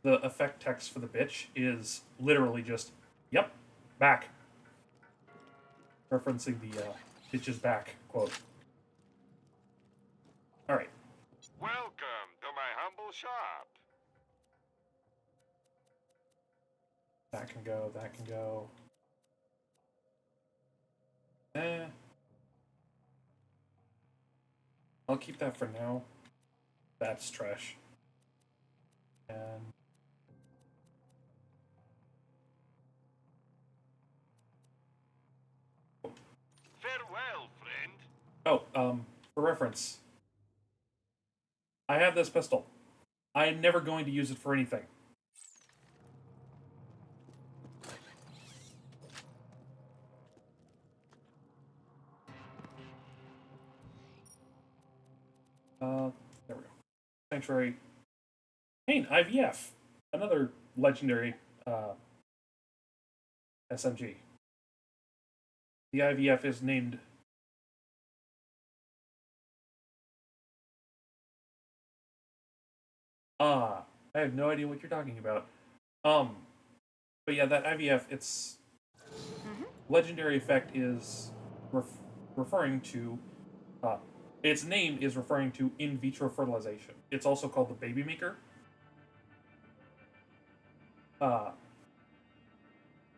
the effect text for the bitch is literally just, "Yep, back," referencing the "bitch is back" quote. All right. Welcome to my humble shop. That can go. That can go. I'll keep that for now. That's trash. And Oh, for reference, I have this pistol. I am never going to use it for anything. There we go. Sanctuary. Hey, IVF. Another legendary SMG. The IVF is named... I have no idea what you're talking about. But yeah, that IVF, its legendary effect is referring to... its name is referring to in vitro fertilization. It's also called the baby maker. But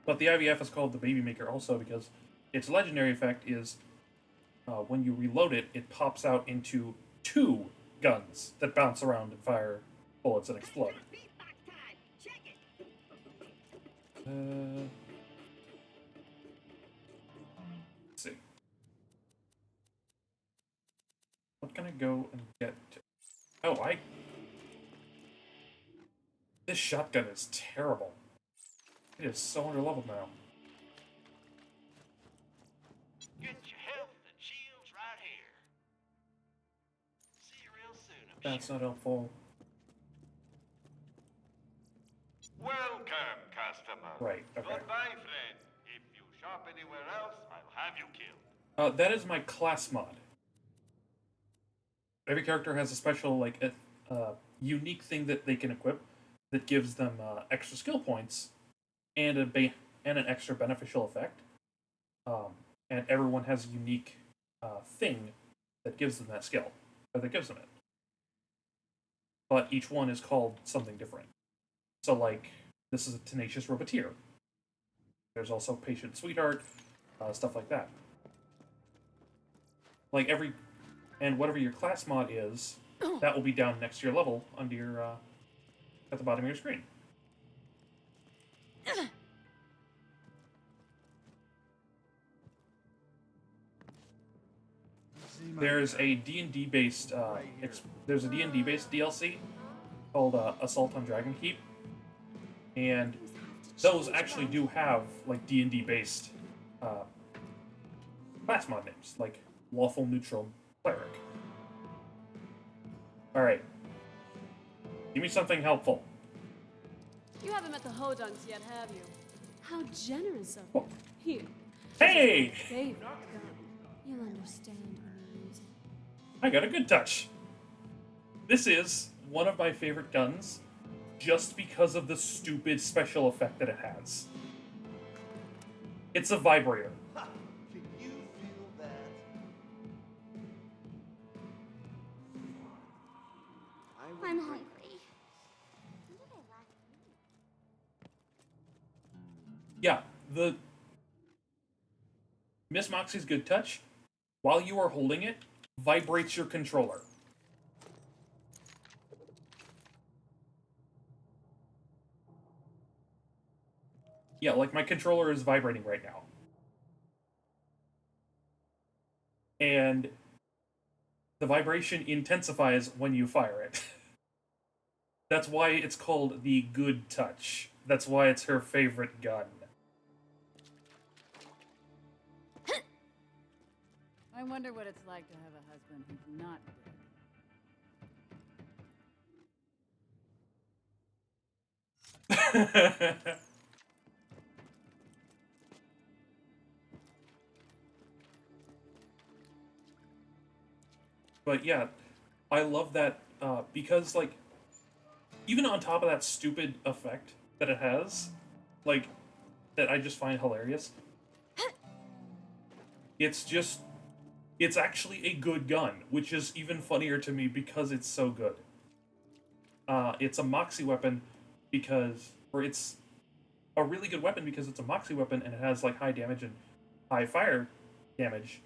the IVF is called the baby maker also because its legendary effect is when you reload it, it pops out into 2 guns that bounce around and fire bullets and explode. Let's see. What can I go and get? Oh, this shotgun is terrible. It is so underleveled now. Get your health and shields right here. See you real soon, I'm That's sure. not helpful. Welcome, customer. Right, okay. Goodbye, friend. If you shop anywhere else, I'll have you killed. That is my class mod. Every character has a special, like, unique thing that they can equip that gives them extra skill points and an extra beneficial effect. And everyone has a unique thing that gives them that skill, or that gives them it. But each one is called something different. So, like, this is a tenacious roboteer. There's also patient sweetheart, stuff like that. Like and whatever your class mod is, that will be down next to your level under your at the bottom of your screen. There's a D&D based there's a D&D based DLC called Assault on Dragonkeep, and those actually do have like D&D based class mod names, like Lawful Neutral Cleric. Alright. Give me something helpful. You haven't met the Hodunks yet, have you? How generous of Oh. you. Here. Hey! Favorite gun. You'll understand when you use it. I got a good touch. This is one of my favorite guns just because of the stupid special effect that it has. It's a vibrator. Ha! Can you feel that? I'm hungry. Yeah, the Miss Moxie's good touch, while you are holding it, vibrates your controller. Yeah, like my controller is vibrating right now. And the vibration intensifies when you fire it. That's why it's called the good touch. That's why it's her favorite gun. I wonder what it's like to have a husband who's not dead. But yeah, I love that because, like, even on top of that stupid effect that it has, like, that I just find hilarious, it's actually a good gun, which is even funnier to me because it's so good. It's a Moxie weapon or it's a really good weapon because it's a Moxie weapon and it has, like, high damage and high fire damage,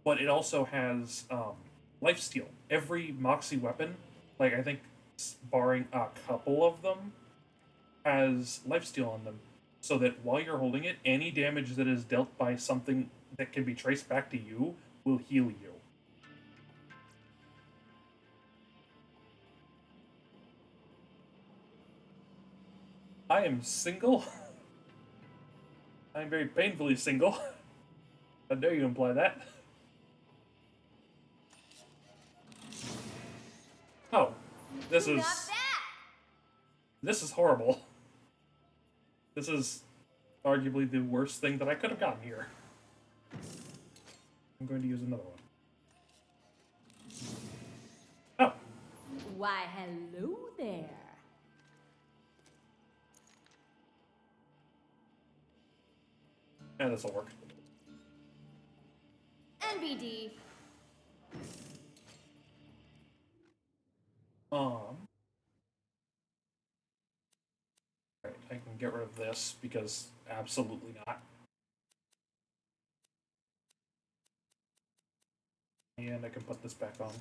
but it also has, lifesteal. Every Moxie weapon, like, I think barring a couple of them, has lifesteal on them, so that while you're holding it, any damage that is dealt by something that can be traced back to you will heal you. I am single. I'm very painfully single. How dare you imply that? Oh, this is... This is horrible. This is arguably the worst thing that I could have gotten here. I'm going to use another one. Oh. Why, hello there. Yeah, this'll work. NBD. Right, I can get rid of this because absolutely not. And I can put this back on.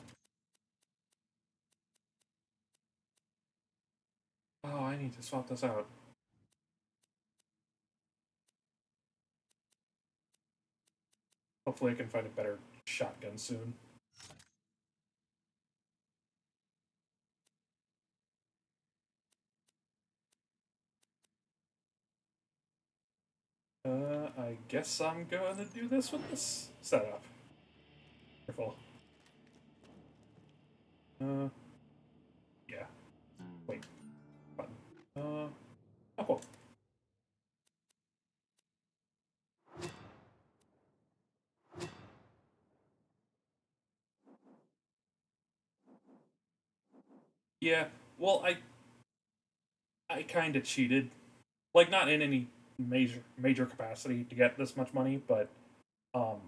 Oh, I need to swap this out. Hopefully I can find a better shotgun soon. I guess I'm going to do this with this setup. Careful. Yeah. Wait. Button. Oh, cool. Yeah, well, I kind of cheated. Like, not in any major capacity to get this much money, but um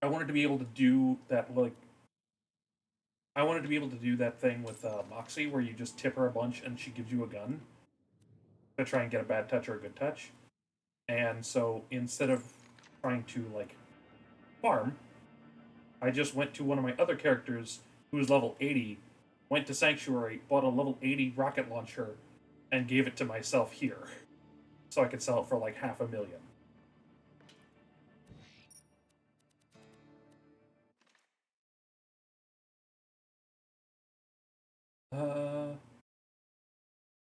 I wanted to be able to do that, like, I wanted to be able to do that thing with Moxie where you just tip her a bunch and she gives you a gun to try and get a bad touch or a good touch. And so instead of trying to, like, farm, I just went to one of my other characters who was level 80, went to Sanctuary, bought a level 80 rocket launcher, and gave it to myself here. So I could sell it for like $500,000.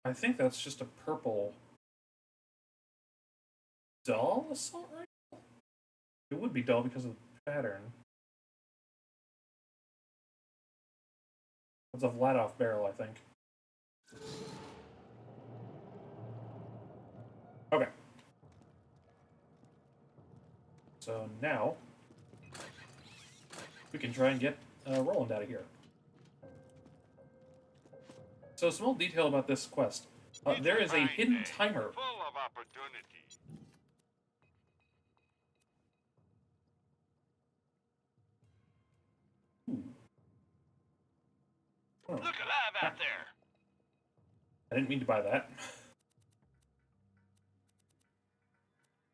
I think that's just a purple dull assault rifle? It would be dull because of the pattern. It's a Vladoff barrel, I think. Okay. So now we can try and get Roland out of here. So a small detail about this quest. There is a hidden timer. Full of opportunity. Oh. Look alive out there. I didn't mean to buy that.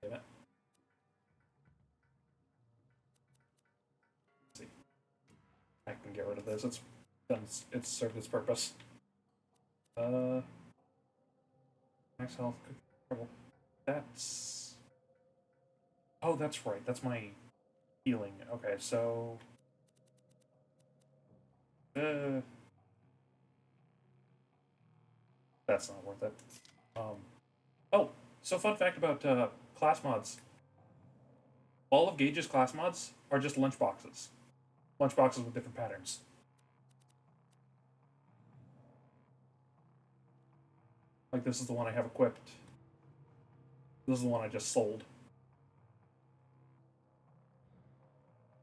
Damn it. Let's see. I can get rid of this. It's served its purpose. Max health. Trouble. That's. Oh, that's right. That's my healing. Okay, so. That's not worth it. Oh, so fun fact about class mods. All of Gage's class mods are just lunchboxes. Lunchboxes with different patterns. Like, this is the one I have equipped. This is the one I just sold.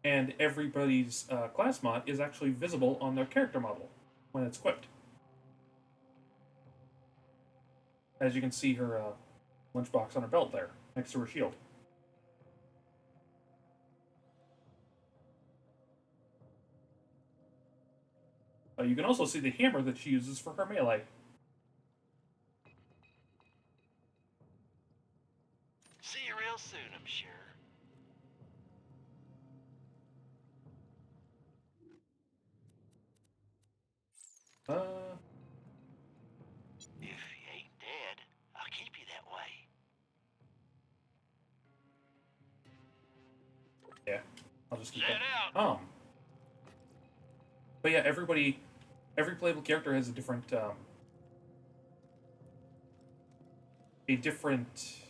And everybody's class mod is actually visible on their character model when it's equipped. As you can see her lunchbox on her belt there, next to her shield. You can also see the hammer that she uses for her melee. See you real soon, I'm sure. If you ain't dead, I'll keep you that way. Yeah, I'll just keep Set that. out. But yeah, every playable character has a different a different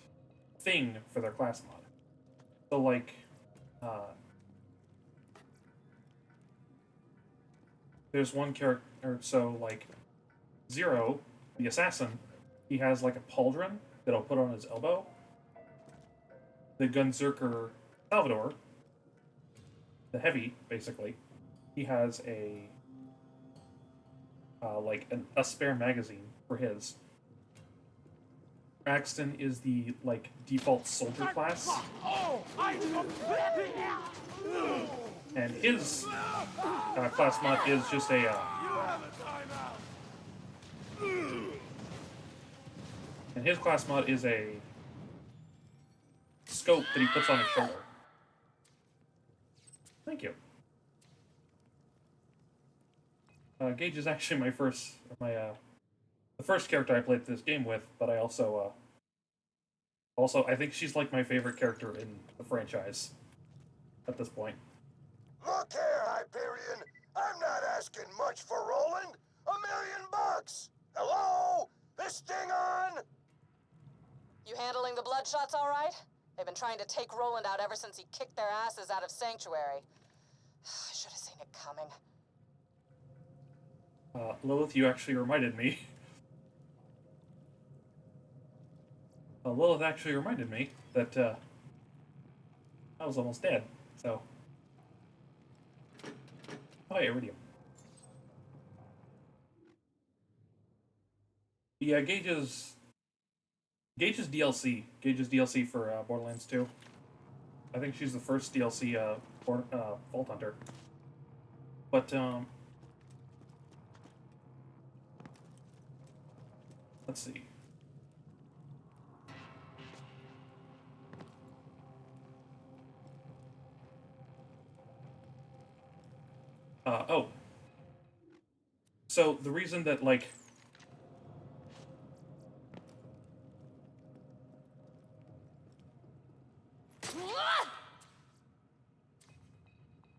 thing for their class mod. So, like, there's one character, so, like, Zero, the assassin, he has, like, a pauldron that I'll put on his elbow. The Gunzerker Salvador, the heavy, basically, he has a, a spare magazine for his. Axton is the, like, default soldier class. And his class mod is just a, and his class mod is a scope that he puts on his shoulder. Thank you. Gage is actually the first character I played this game with, but I also I think she's like my favorite character in the franchise at this point. Look here, Hyperion. I'm not asking much for Roland. $1 million. Hello? This thing on? You handling the Bloodshot's all right? They've been trying to take Roland out ever since he kicked their asses out of Sanctuary. I should have seen it coming. Lilith, you actually reminded me. Lilith actually reminded me that I was almost dead, so... Oh, yeah, Iridium. Yeah, Gage's DLC for Borderlands 2. I think she's the first DLC Vault Hunter. But, let's see. Oh. So, the reason that, like...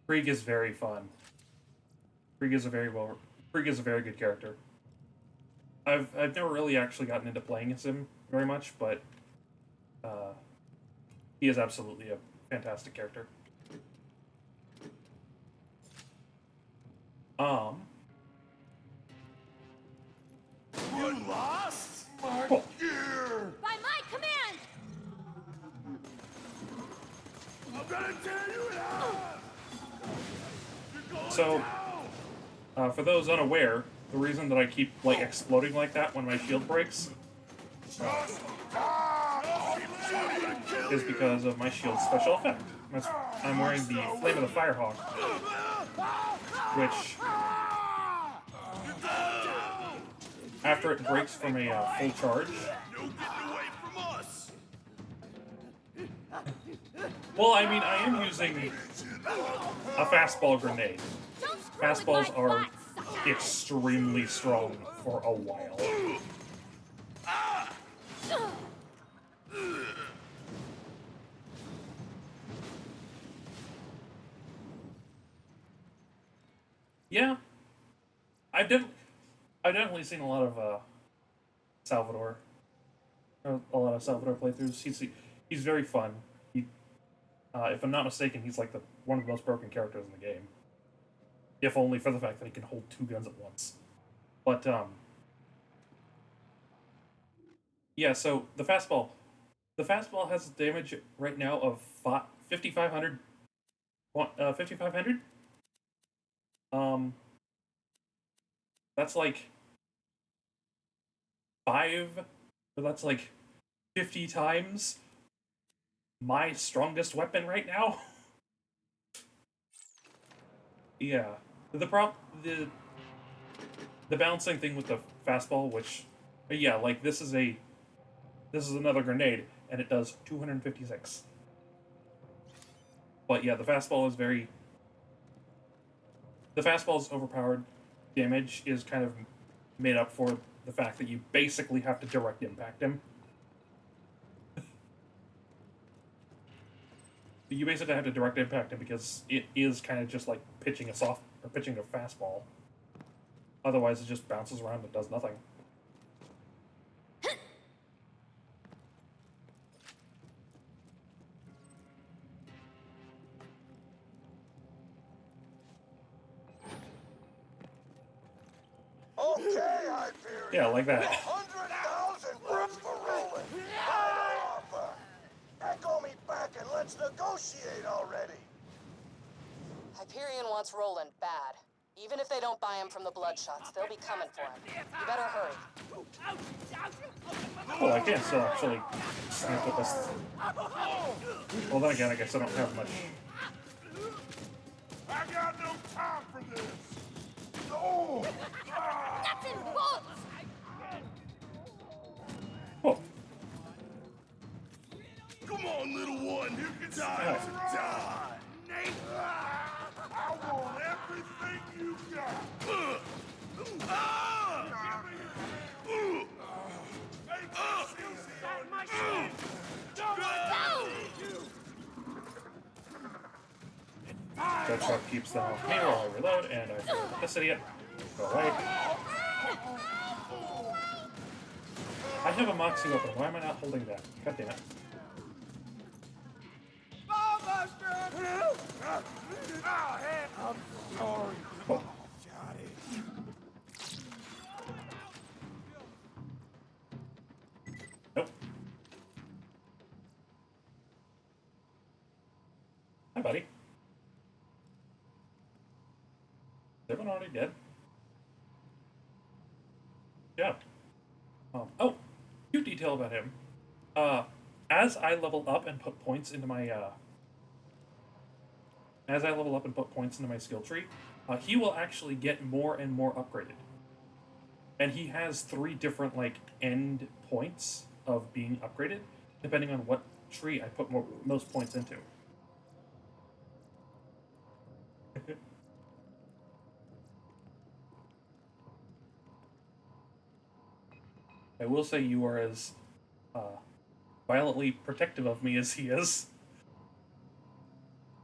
Krieg is very fun. Krieg is a very good character. I've never really actually gotten into playing as him very much, but he is absolutely a fantastic character. You lost? My gear! By my command! I'm gonna tear you down! So, for those unaware, the reason that I keep, like, exploding like that when my shield breaks is because of my shield's special effect. I'm wearing the Flame of the Firehawk, which, after it breaks from a full charge... Well, I mean, I am using a fastball grenade. Fastballs are extremely strong for a while. Yeah, I've definitely seen a lot of Salvador, a lot of Salvador playthroughs. He's very fun. If I'm not mistaken, he's like one of the most broken characters in the game. If only for the fact that he can hold 2 guns at once. But yeah. So the fastball has a damage right now of 5,500. 5,500. That's like 50 times my strongest weapon right now. Yeah. The balancing thing with the fastball, which, yeah, like this is another grenade, and it does 256. But yeah, the fastball's overpowered damage is kind of made up for the fact that you basically have to direct impact him. You basically have to direct impact him because it is kind of just like pitching a fastball. Otherwise, it just bounces around and does nothing. Okay, Hyperion. Yeah, like that. 100,000 bucks for Roland. Final offer. Echo me back and let's negotiate already. Hyperion wants Roland bad. Even if they don't buy him from the Bloodshots, they'll be coming for him. You better hurry. Well, I can still actually sneak up this. Well, then again, I guess I don't have much. I got no time for this. No. Nuts and bolts! Oh, Come on, little one. You can die. Die. Nate. I want everything you got. that truck keeps them off me while I reload, and I forgot this idiot. Go away. I have a Moxie weapon. Why am I not holding that? God damn it. Oh. Nope. Hi, buddy. Is everyone already dead? Yeah. Oh, cute detail about him. As I level up and put points into my skill tree, he will actually get more and more upgraded. And he has 3 different like end points of being upgraded, depending on what tree I put most points into. I will say you are as violently protective of me as he is,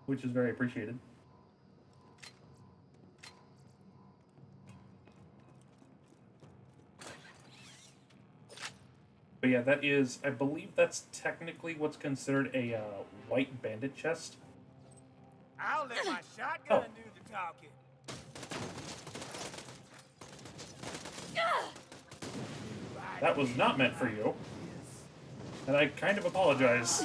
which is very appreciated. But yeah, that is, I believe that's technically what's considered a white bandit chest. I'll let my shotgun do the talking. That was not meant for you. And I kind of apologize.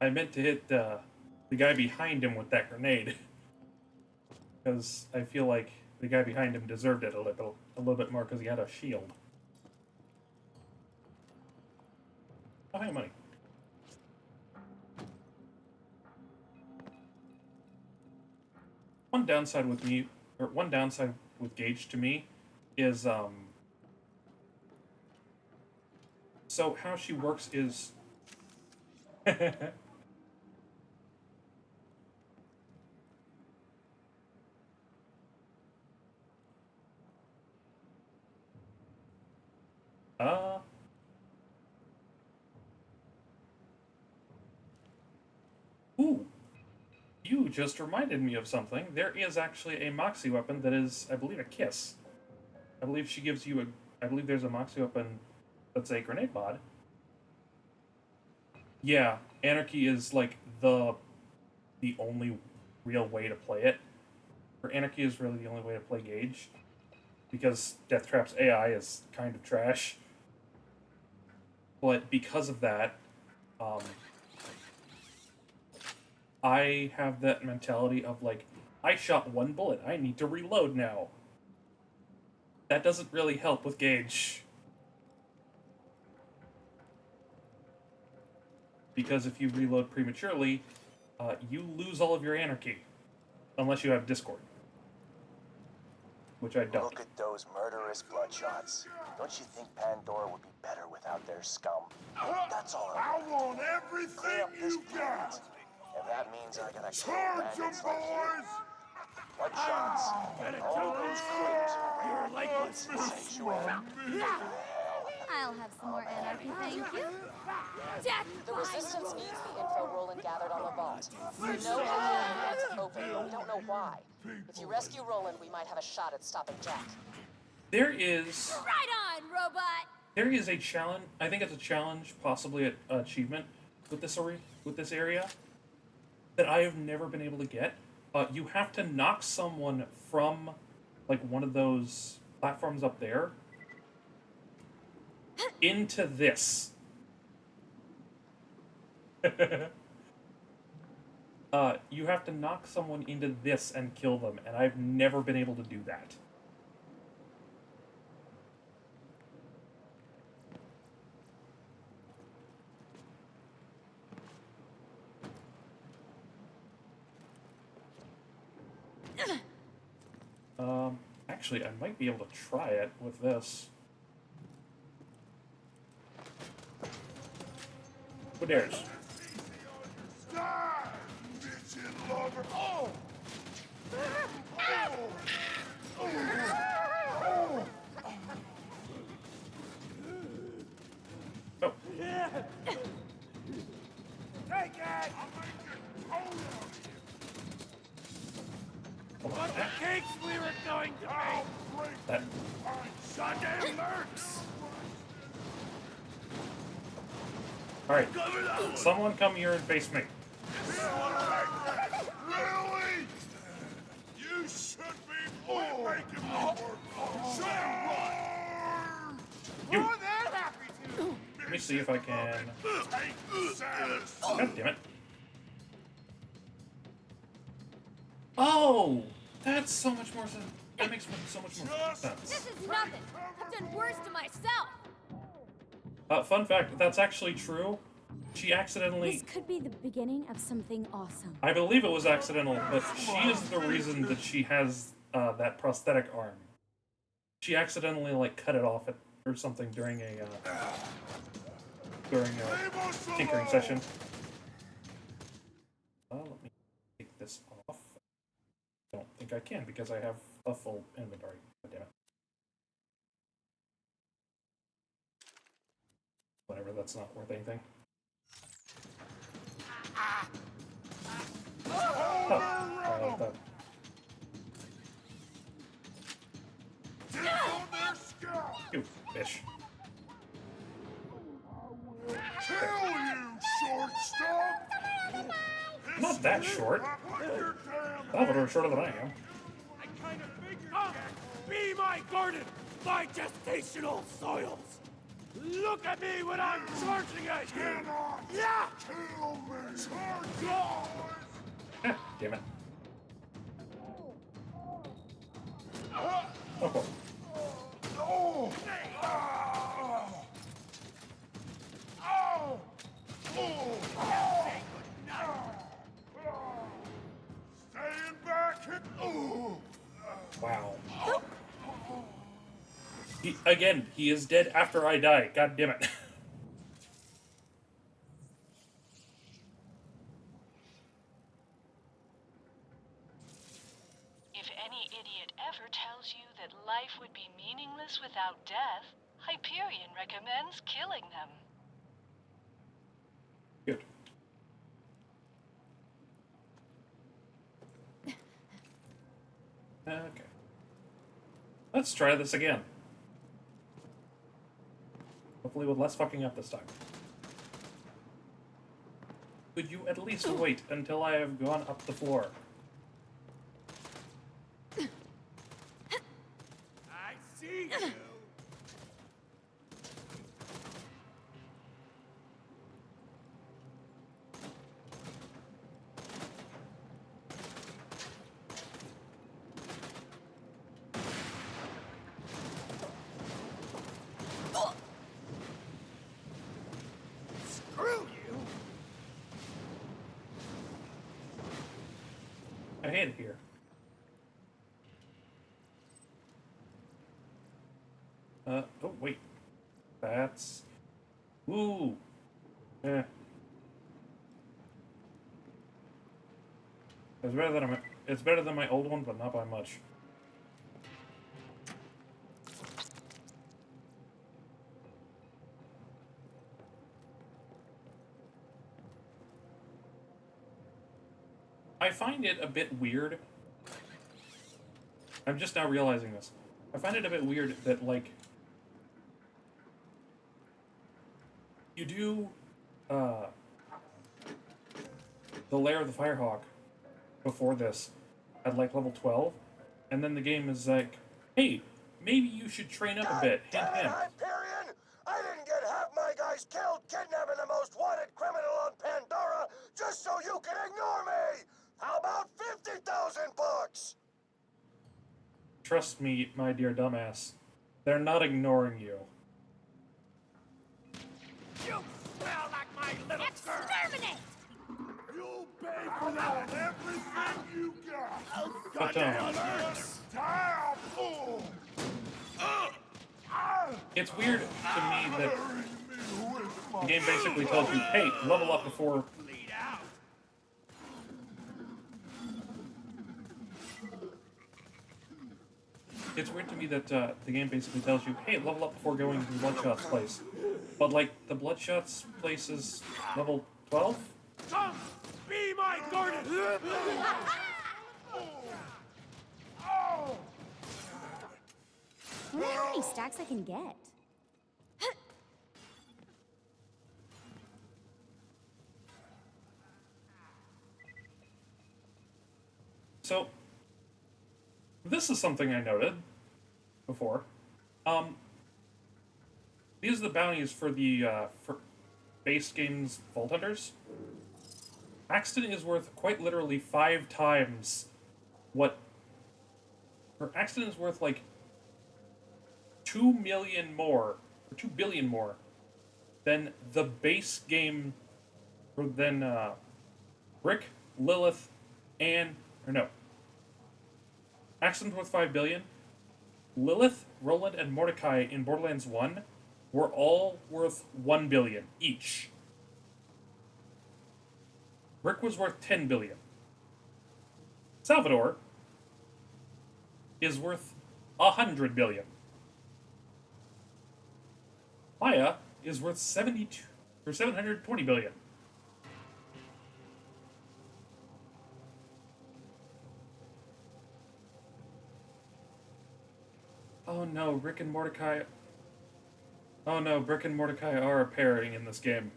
I meant to hit the guy behind him with that grenade. Because I feel like the guy behind him deserved it a little bit more because he had a shield. Oh, hey, money. One downside with Gage to me is so how she works is ooh, you just reminded me of something. There is actually a Moxie weapon that is, I believe, a kiss. I believe she gives you I believe there's a Moxie weapon that's a grenade mod. Yeah, Anarchy is like the only real way to play it. For Anarchy is really the only way to play Gage. Because Death Trap's AI is kind of trash. But because of that, I have that mentality of like, I shot 1 bullet, I need to reload now. That doesn't really help with Gage. Because if you reload prematurely, you lose all of your Anarchy. Unless you have Discord. Which I don't. Look at those murderous bloodshots. Don't you think Pandora would be better without their scum? That's all I I want everything Clear up this you got. planet. If that means I gotta kill Charge them, bandits like you, boys! bloodshots, and all those creeps You're like a sanctuary. I'll have some more anarchy, thank you. The Resistance needs the info Roland gathered on the vault. We know Hyperion wants it open, but we don't know why. If you rescue Roland, we might have a shot at stopping Jack. There is Right on, robot! there is a challenge. I think it's a challenge, possibly an achievement with this area that I have never been able to get. You have to knock someone from like one of those platforms up there into this. You have to knock someone into this and kill them, and I've never been able to do that. Actually, I might be able to try it with this. Who dares? Die, bitchin' lover. Oh! Oh. Take it! What the cakes we were going to make! That. Sunday lurks! Alright. Someone come here and face me. Really? You should be making me work. You. More than happy to! Let me see if I can. God damn it. Oh! That's so much more sense. That makes so much more sense. This is nothing! I've done worse to myself! Fun fact, that's actually true. She accidentally... This could be the beginning of something awesome. I believe it was accidental, but she is the reason that she has that prosthetic arm. She accidentally, like, cut it off or something during a tinkering session. Let me take this off. I don't think I can because I have a full inventory. God damn it. Whatever, that's not worth anything. Oh, you bitch. Kill you, shortstop! I'm not that short. Salvador's shorter than I am. I kind of figured, be my garden, my gestational soils! Look at me when I'm charging at you! Yeah! Kill me! Charge! Damn it. Oh. Oh! Oh! Staying back! Oh! Wow. He is dead after I die. God damn it. If any idiot ever tells you that life would be meaningless without death, Hyperion recommends killing them. Good. Okay. Let's try this again. Hopefully with less fucking up this time. Could you at least wait until I have gone up the floor? I see you! I hate it here. Oh, wait. That's... Ooh. Eh. It's better than my old one, but not by much. I find it a bit weird I'm just now realizing this. I find it a bit weird that, like, you do, the Lair of the Firehawk before this at, like, level 12, and then the game is like, hey, maybe you should train up a bit. Hint, hint. Hyperion! I didn't get half my guys killed kidnapping the most wanted criminal on Pandora just so you can ignore me! How about 50,000 bucks? Trust me, my dear dumbass. They're not ignoring you. You smell like my little Exterminate! You'll pay for that with everything you got. Oh, But, Damn fool! it's weird to me that the game basically tells you, hey, level up before... It's weird to me that the game basically tells you, hey, level up before going to Bloodshot's place. But, like, the Bloodshot's place is level 12? Come, be my guardian! I wonder how many stacks I can get. So, this is something I noted before. These are the bounties for the for base game's Vault Hunters. Axton is worth quite literally 5 times what... Or Axton is worth like 2 million more, or 2 billion more, than the base game, or than Rick, Lilith, and... Or no. Axton's worth 5 billion. Lilith, Roland, and Mordecai in Borderlands 1 were all worth 1 billion each. Rick was worth 10 billion. Salvador is worth 100 billion. Maya is worth 72 or 720 billion. Oh no, Rick and Mordecai. Oh no, Rick and Mordecai are pairing in this game.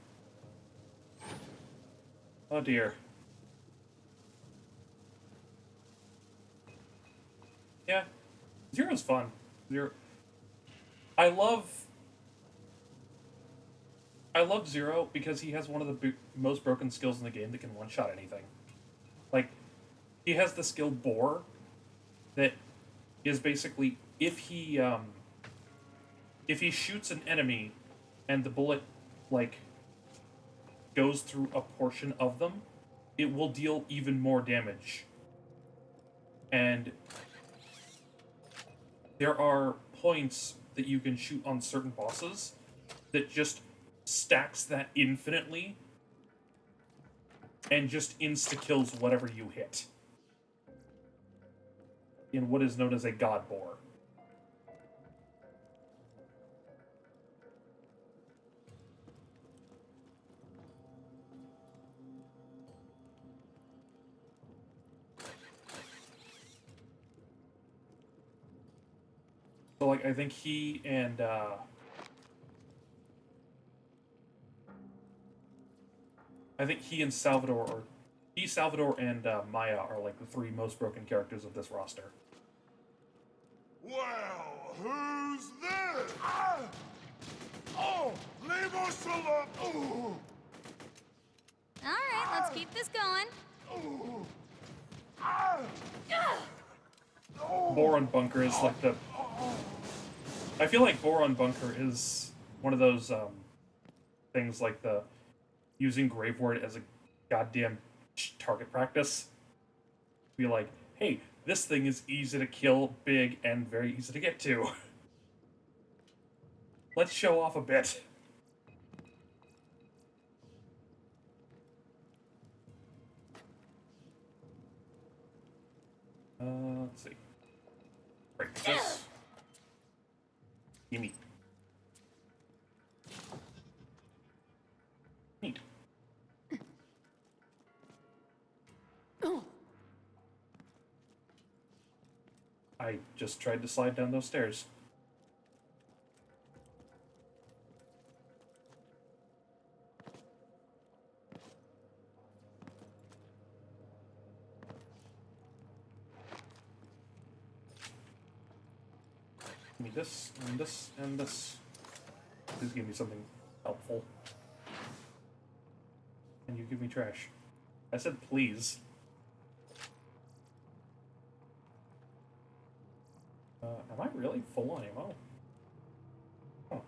Oh dear. Yeah, Zero's fun. Zero. I love Zero because he has one of the most broken skills in the game that can one-shot anything. Like, he has the skill Bore that is basically if he shoots an enemy and the bullet like goes through a portion of them, it will deal even more damage. And there are points that you can shoot on certain bosses that just stacks that infinitely and just insta-kills whatever you hit in what is known as a God Bore. So, like, I think he and, Salvador, or Salvador, and Maya are, like, the 3 most broken characters of this roster. Well, who's this? Oh, leave us alone! Oh. Alright, let's keep this going. Boron Bunker is like the... I feel like Boron Bunker is one of those things like the using Grave Ward as a goddamn target practice. Be like, hey, this thing is easy to kill, big, and very easy to get to. Let's show off a bit. Let's see. Break this. Gimme. Neat. I I just tried to slide down those stairs. Give me this, and this, and this. Please give me something helpful. And you give me trash. I said please. Am I really full on ammo? Oh.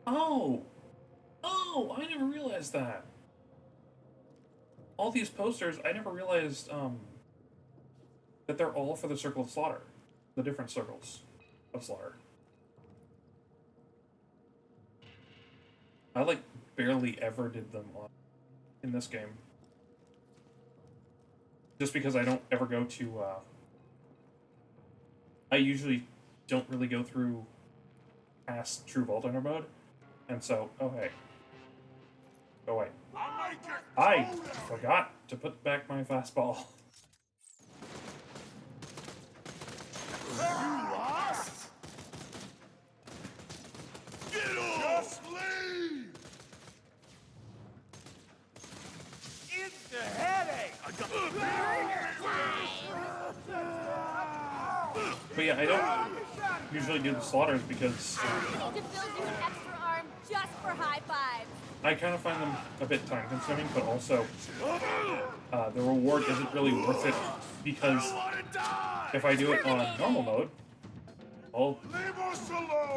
Oh! Oh, I never realized that. All these posters, I never realized, that they're all for the Circle of Slaughter. The different circles of slaughter. I, like, barely ever did them in this game. Just because I don't ever go to, I usually don't really go through past True Vault Hunter mode. And so, oh hey. Go away. I forgot to put back my fastball. You lost? Get off! Just leave! It's the headache! But yeah, I don't usually do the slaughters because I need to build you an extra arm just for high fives. I kind of find them a bit time consuming, but also the reward isn't really worth it because if I do it on normal mode, well,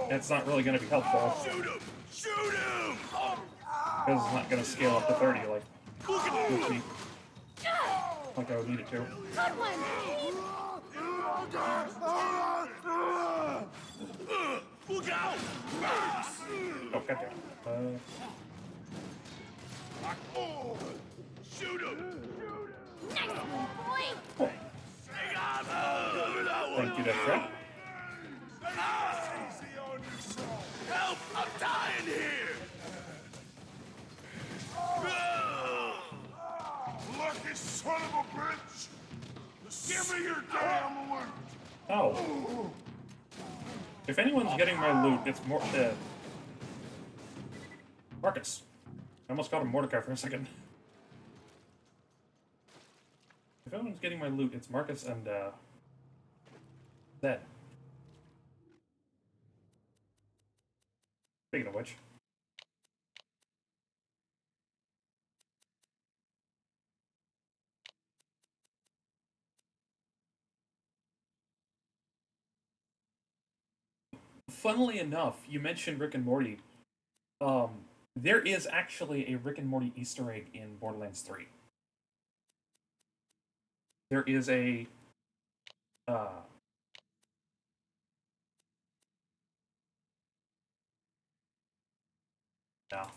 it's not really going to be helpful. Shoot him! Shoot him! Because it's not going to scale up to 30 like I would need it to. Good one. Look out! Oh, goddamn. Shoot him! Nice one, boy. Cool. Thank you, Death Trap. Easy on yourself! Help! I'm dying here! Lucky son of a bitch! Give me your damn loot! Oh. If anyone's getting my loot, it's more Marcus. I almost called him Mordecai for a second. If anyone's getting my loot, it's Marcus and Zed. Speaking of which. Funnily enough, you mentioned Rick and Morty. There is actually a Rick and Morty Easter egg in Borderlands 3. There is a Flame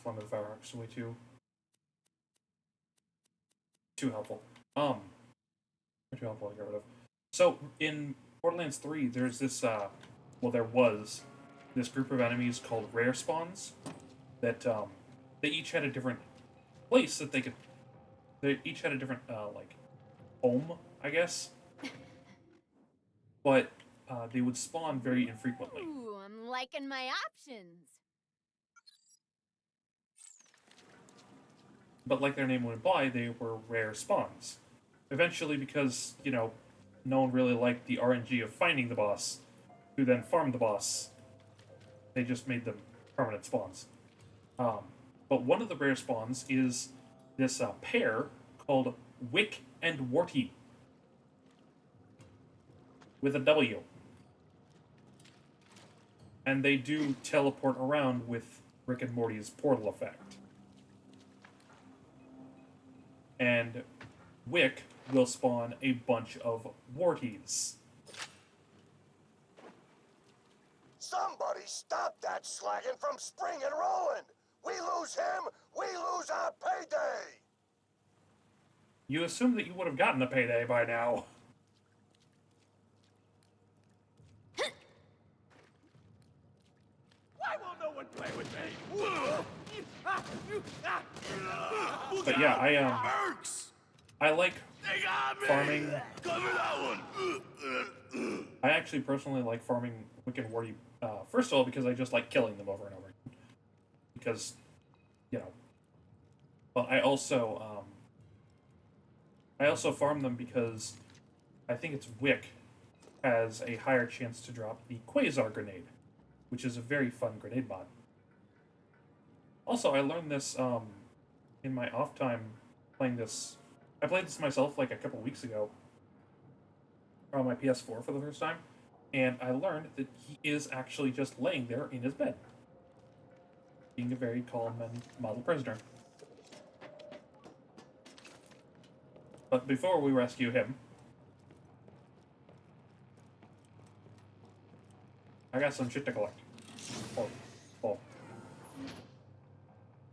of the Fire Arc's way too helpful. Too helpful to get rid of. So in Borderlands 3, there's this there was this group of enemies called rare spawns that they each had a different place that they could. They each had a different like home, I guess. But they would spawn very infrequently. Ooh, I'm liking my options. But like their name would imply, they were rare spawns. Eventually, because, you know, no one really liked the RNG of finding the boss, who then farmed the boss, they just made them permanent spawns. But one of the rare spawns is this pair called Wick and Warty. With a W. And they do teleport around with Rick and Morty's portal effect. And Wick will spawn a bunch of Warties. Somebody stop that slagging from Spring and Roland! We lose him, we lose our payday! You assume that you would have gotten a payday by now. But yeah, I like farming. I actually personally like farming wicked warty. First of all, because I just like killing them over and over again. Because, you know. But I also farm them because I think it's Wick has a higher chance to drop the Quasar grenade, which is a very fun grenade mod. Also, I learned this in my off time playing this. I played this myself like a couple weeks ago on my PS4 for the first time, and I learned that he is actually just laying there in his bed, being a very calm and model prisoner. But before we rescue him, I got some shit to collect. Or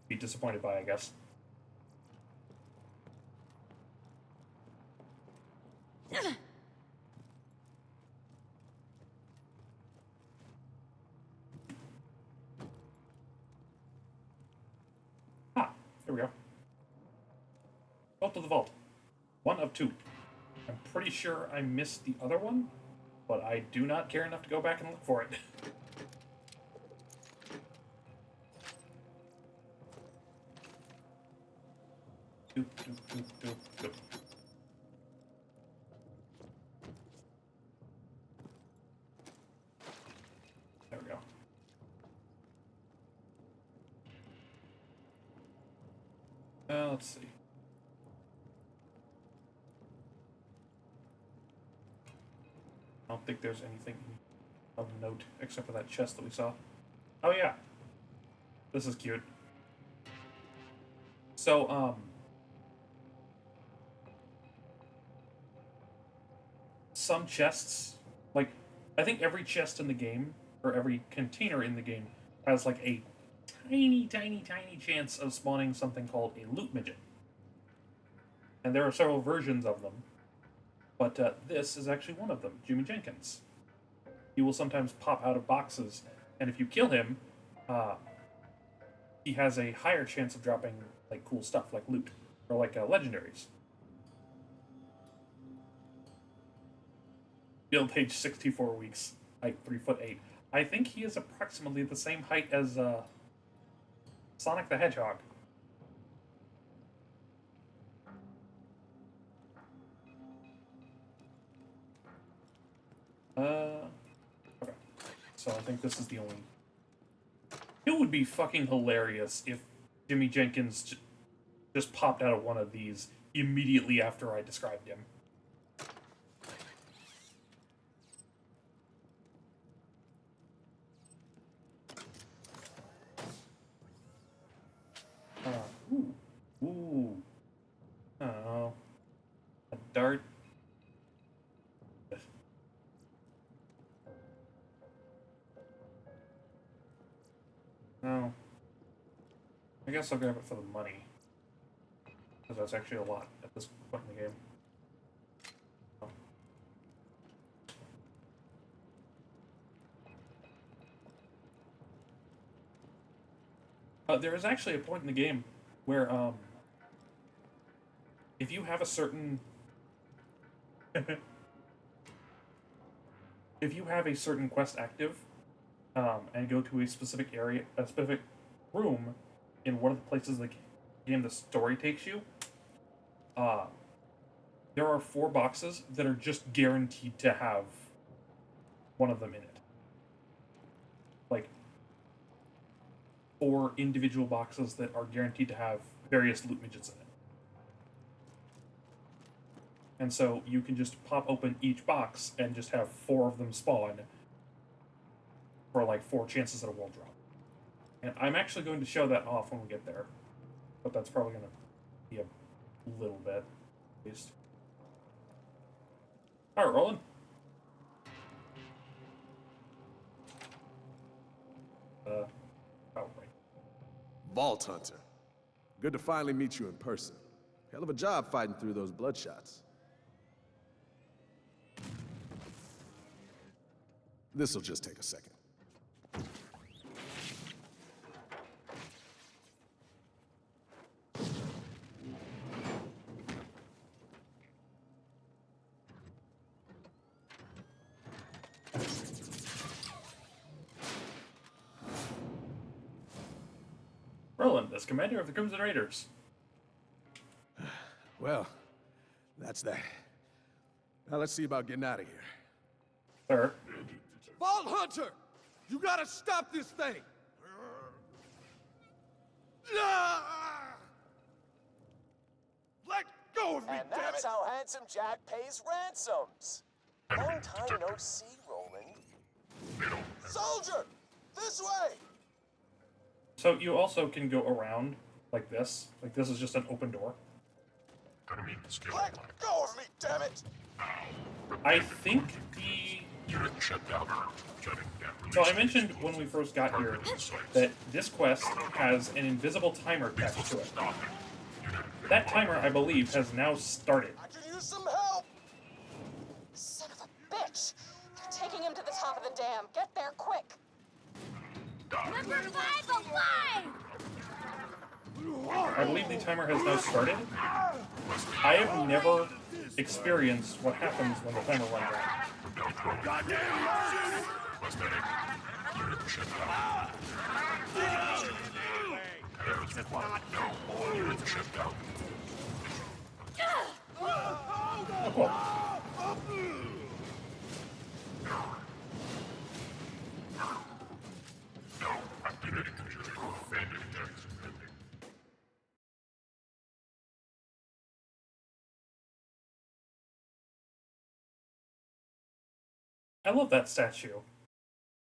be disappointed by, I guess. Ah, here we go. Go to the vault. 1 of 2. I'm pretty sure I missed the other one, but I do not care enough to go back and look for it. Doop, doop, doop, doop, doop. There we go. Let's see. I don't think there's anything of note except for that chest that we saw. Oh yeah. This is cute. So, some chests, like, I think every chest in the game, or every container in the game, has like a tiny, tiny, tiny chance of spawning something called a loot midget. And there are several versions of them. But this is actually one of them, Jimmy Jenkins. He will sometimes pop out of boxes, and if you kill him, he has a higher chance of dropping like cool stuff, like loot, or like legendaries. Build age 64 weeks, height 3'8". I think he is approximately the same height as Sonic the Hedgehog. Okay. So I think this is the only... It would be fucking hilarious if Jimmy Jenkins just popped out of one of these immediately after I described him. Ooh. Oh. A dart. No. I guess I'll grab it for the money. Because that's actually a lot at this point in the game. There is actually a point in the game where, if you have a certain... if you have a certain quest active, and go to a specific area, a specific room in one of the places the game the story takes you, there are 4 boxes that are just guaranteed to have one of them in it. Like, 4 individual boxes that are guaranteed to have various loot midgets in it. And so you can just pop open each box and just have 4 of them spawn for like 4 chances at a world drop. And I'm actually going to show that off when we get there. But that's probably going to be a little bit, at least. Alright, Roland. Oh, right. Vault Hunter. Good to finally meet you in person. Hell of a job fighting through those bloodshots. This'll just take a second. Roland, as commander of the Crimson Raiders. Well, that's that. Now let's see about getting out of here. Sir. Vault Hunter! You gotta stop this thing! Let go of me, And damn that's it! how Handsome Jack pays ransoms. Long time no see, Roland. Soldier! This way! So you also can go around like this. Like this is just an open door. Let go of me, damn it! I think the... So I mentioned when we first got here that this quest has an invisible timer attached to it. That timer, I believe, has now started. I could use some help! Son of a bitch! They're taking him to the top of the dam. Get there quick! Number 5 alive! I believe the timer has now started. I have never experienced what happens when the timer runs out. Oh, cool. I love that statue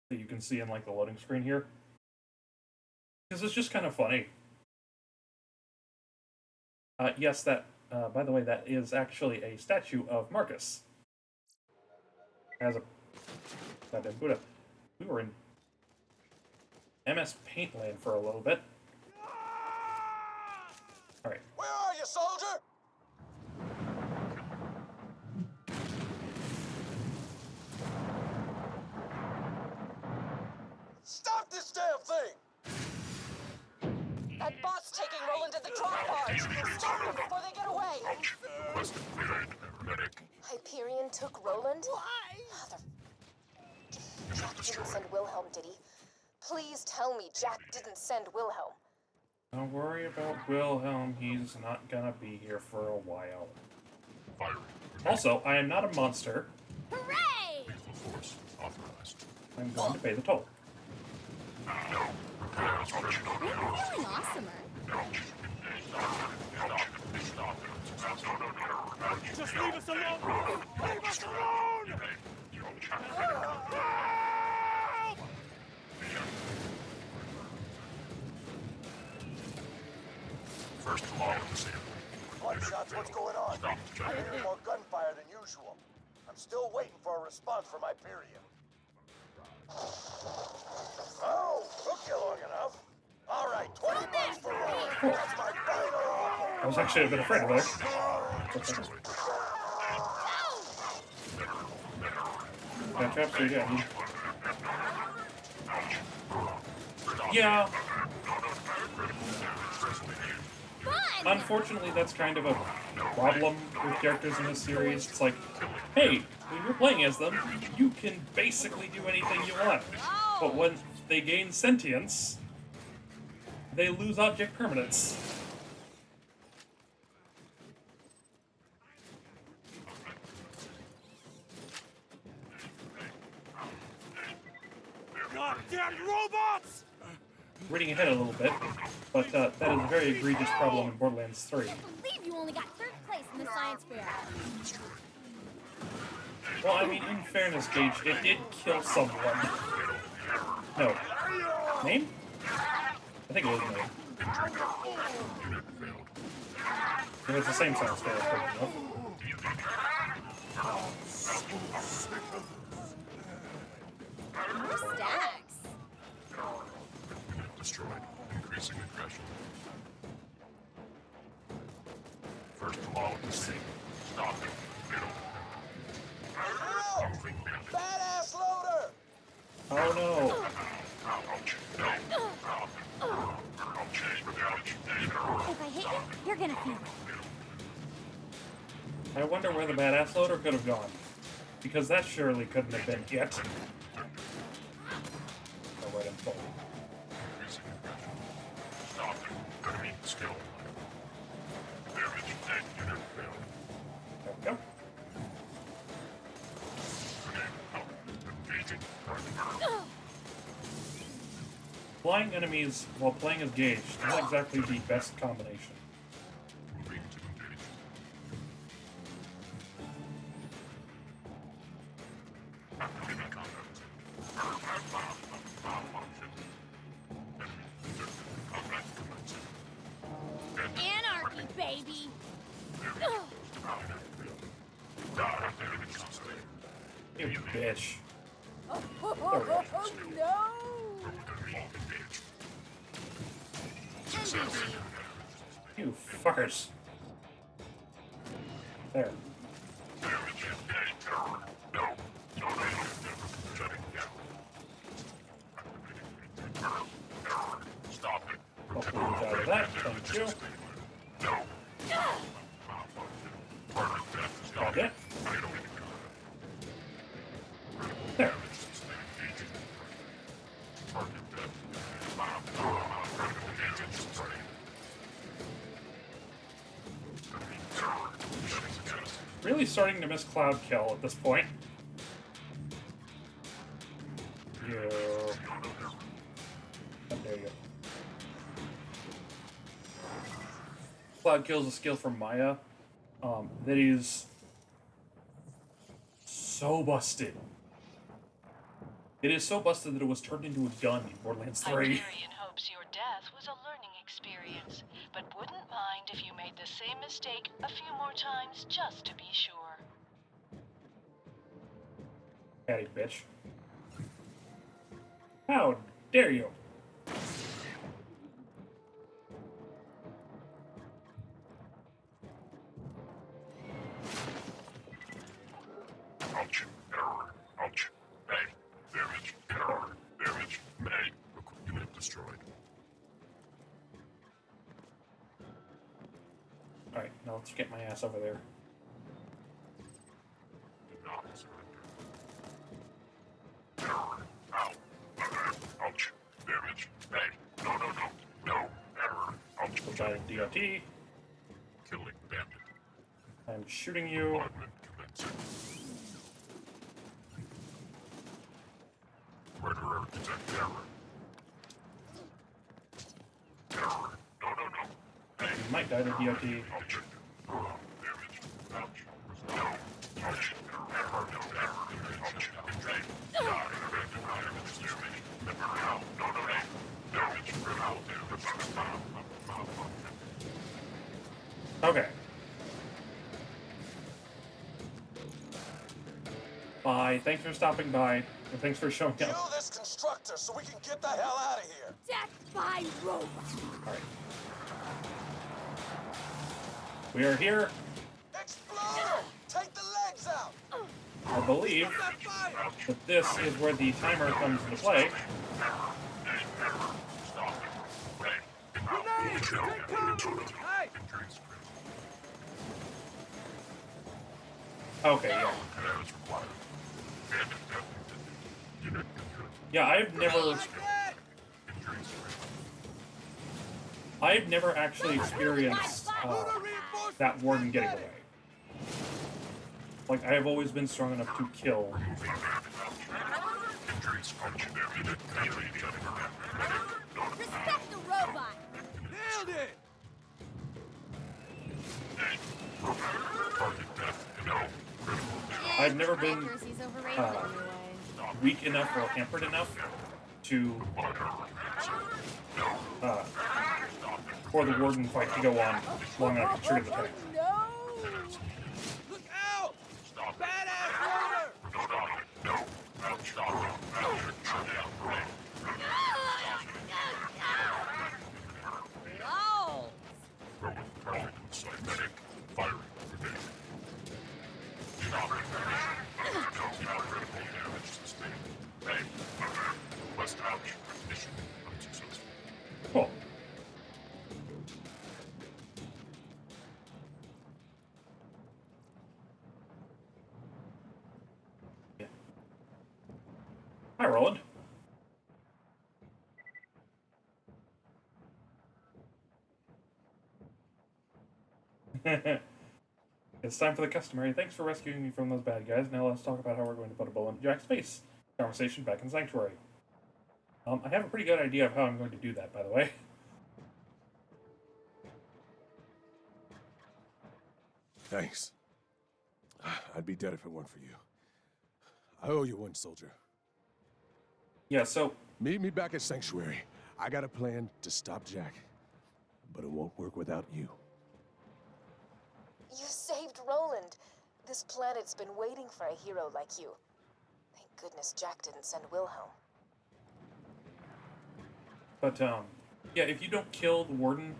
that you can see in like the loading screen here. Because it's just kind of funny. Yes, that, by the way, that is actually a statue of Marcus. As a goddamn Buddha. We were in MS Paint Land for a little bit. Alright. Where are you, soldier? Stop this damn thing! That bot's taking Roland to the drop barge. Stop them before they get away. Hyperion took Roland? Mother... Jack didn't send Wilhelm, did he? Please tell me Jack didn't send Wilhelm. Don't worry about Wilhelm, he's not gonna be here for a while. Also, I am not a monster. Hooray! I'm going to pay the toll. You're feeling awesomer. Just leave us alone! Leave us alone! First of all, Bloodshot's what's going on? I'm hearing more gunfire than usual. I'm still waiting for a response from Hyperion. Oh, took you long enough. All right, $20 for Roland. That's my final offer. I was actually a bit afraid of that. That trap's pretty good. Yeah. Unfortunately, that's kind of a problem with characters in this series. It's like, hey, when you're playing as them, you can basically do anything you want. But when they gain sentience, they lose object permanence. Goddamn robots! Reading ahead a little bit, but that is a very egregious problem in Borderlands 3. I can't believe you only got 3rd place in the science fair. Well, I mean, in fairness, Gage, it did kill someone. No. Name? I think it was Name. It was the same science fair, enough. More stacks. Destroyed. Increasing aggression. First of all, the scene. Stop it. Badass loader! Oh no. If I hit you, you're gonna feel it. I wonder where the badass loader could have gone. Because that surely couldn't have been hit. Oh, right, I'm full. Skill. Damage and unit failed. There we go. Engaging. Flying enemies while playing as Gage, not exactly the best combination. Moving to engage. Enemy contact. Malfunction. Enemy detected. Combat commencing. Anarchy, baby! Enemy sustained. You bitch. Oh, There we go. no! You fuckers. There. Stop it. Hopefully he's out of that. Thank you. Stop it. There. Really starting to miss Cloud Kill at this point. You. Oh, there you go. Cloud Kill is a skill from Maya that is so busted. It is so busted that it was turned into a gun in Borderlands 3. Hyperion hopes your death was a learning experience, but wouldn't mind if you made the same mistake a few more times just to be sure. Catty bitch. How dare you? Ouch. Error. Ouch. May. Damage. Error. Damage. May. Unit destroyed. Alright, now let's get my ass over there. Did not surrender. Error. Ow. Ouch. Damage. May. No, no, no. No. Error. Ouch. We'll try DOT. Killing bandit. I'm shooting you. Augment commencing. Murderer detect error. Error. No, no, no. Hey. You might die to DOT. Ouch. Damage. Ouch. No. Ouch. Error. No. Error. Ouch. Hey. Die. Never out. No, no, no. Damage. Out. Okay. Bye. Thanks for stopping by. And thanks for showing Kill up. this constructor so we can get the hell out of here. Death by robot! Alright. We are here. Explode! Take the legs out! I believe that this is where the timer comes into play. Okay, yeah. Yeah, I've never actually experienced that warden getting away. Like, I have always been strong enough to kill. Respect the robot! Nailed it! I've never been Accuracy's overrated anyway. weak enough or hampered enough to for the warden fight to go on long enough to trigger the tank. No! Look out! Badass leader! Oh! Cool. Hi, Roland. It's time for the customary. Thanks for rescuing me from those bad guys. Now let's talk about how we're going to put a bullet in Jack's face. Conversation back in Sanctuary. I have a pretty good idea of how I'm going to do that, by the way. Thanks. I'd be dead if it weren't for you. I owe you one, soldier. Yeah, so... Meet me back at Sanctuary. I got a plan to stop Jack. But it won't work without you. You saved Roland. This planet's been waiting for a hero like you. Thank goodness Jack didn't send Wilhelm. But, yeah, if you don't kill the Warden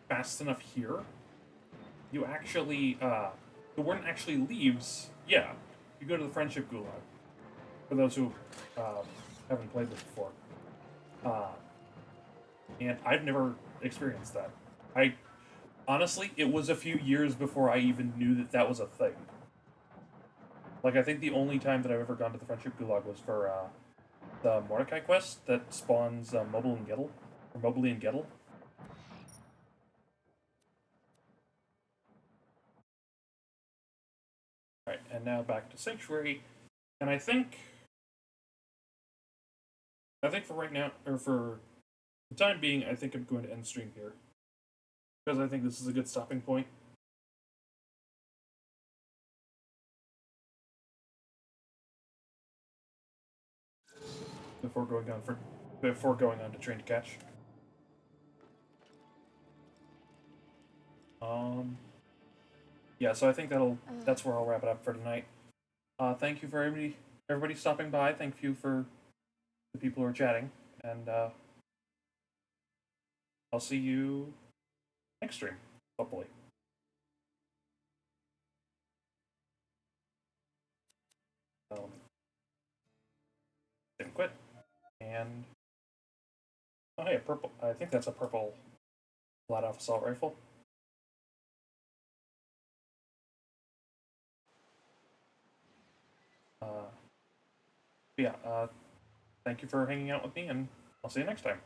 fast enough here, you actually, the Warden actually leaves. Yeah, you go to the Friendship Gulag. For those who, haven't played this before. And I've never experienced that. Honestly, it was a few years before I even knew that that was a thing. Like, I think the only time that I've ever gone to the Friendship Gulag was for, the Mordecai quest that spawns, Mobley and Gettle. Alright, and now back to Sanctuary. And I think for right now, or for the time being, I think I'm going to end stream here. Because I think this is a good stopping point. Before going on to Train to Catch. Yeah, so I think that's where I'll wrap it up for tonight. Thank you for everybody stopping by. Thank you for the people who are chatting, and I'll see you next stream, hopefully. Didn't quit. And oh hey, a purple. I think that's a purple flat-off assault rifle. Yeah. Thank you for hanging out with me, and I'll see you next time.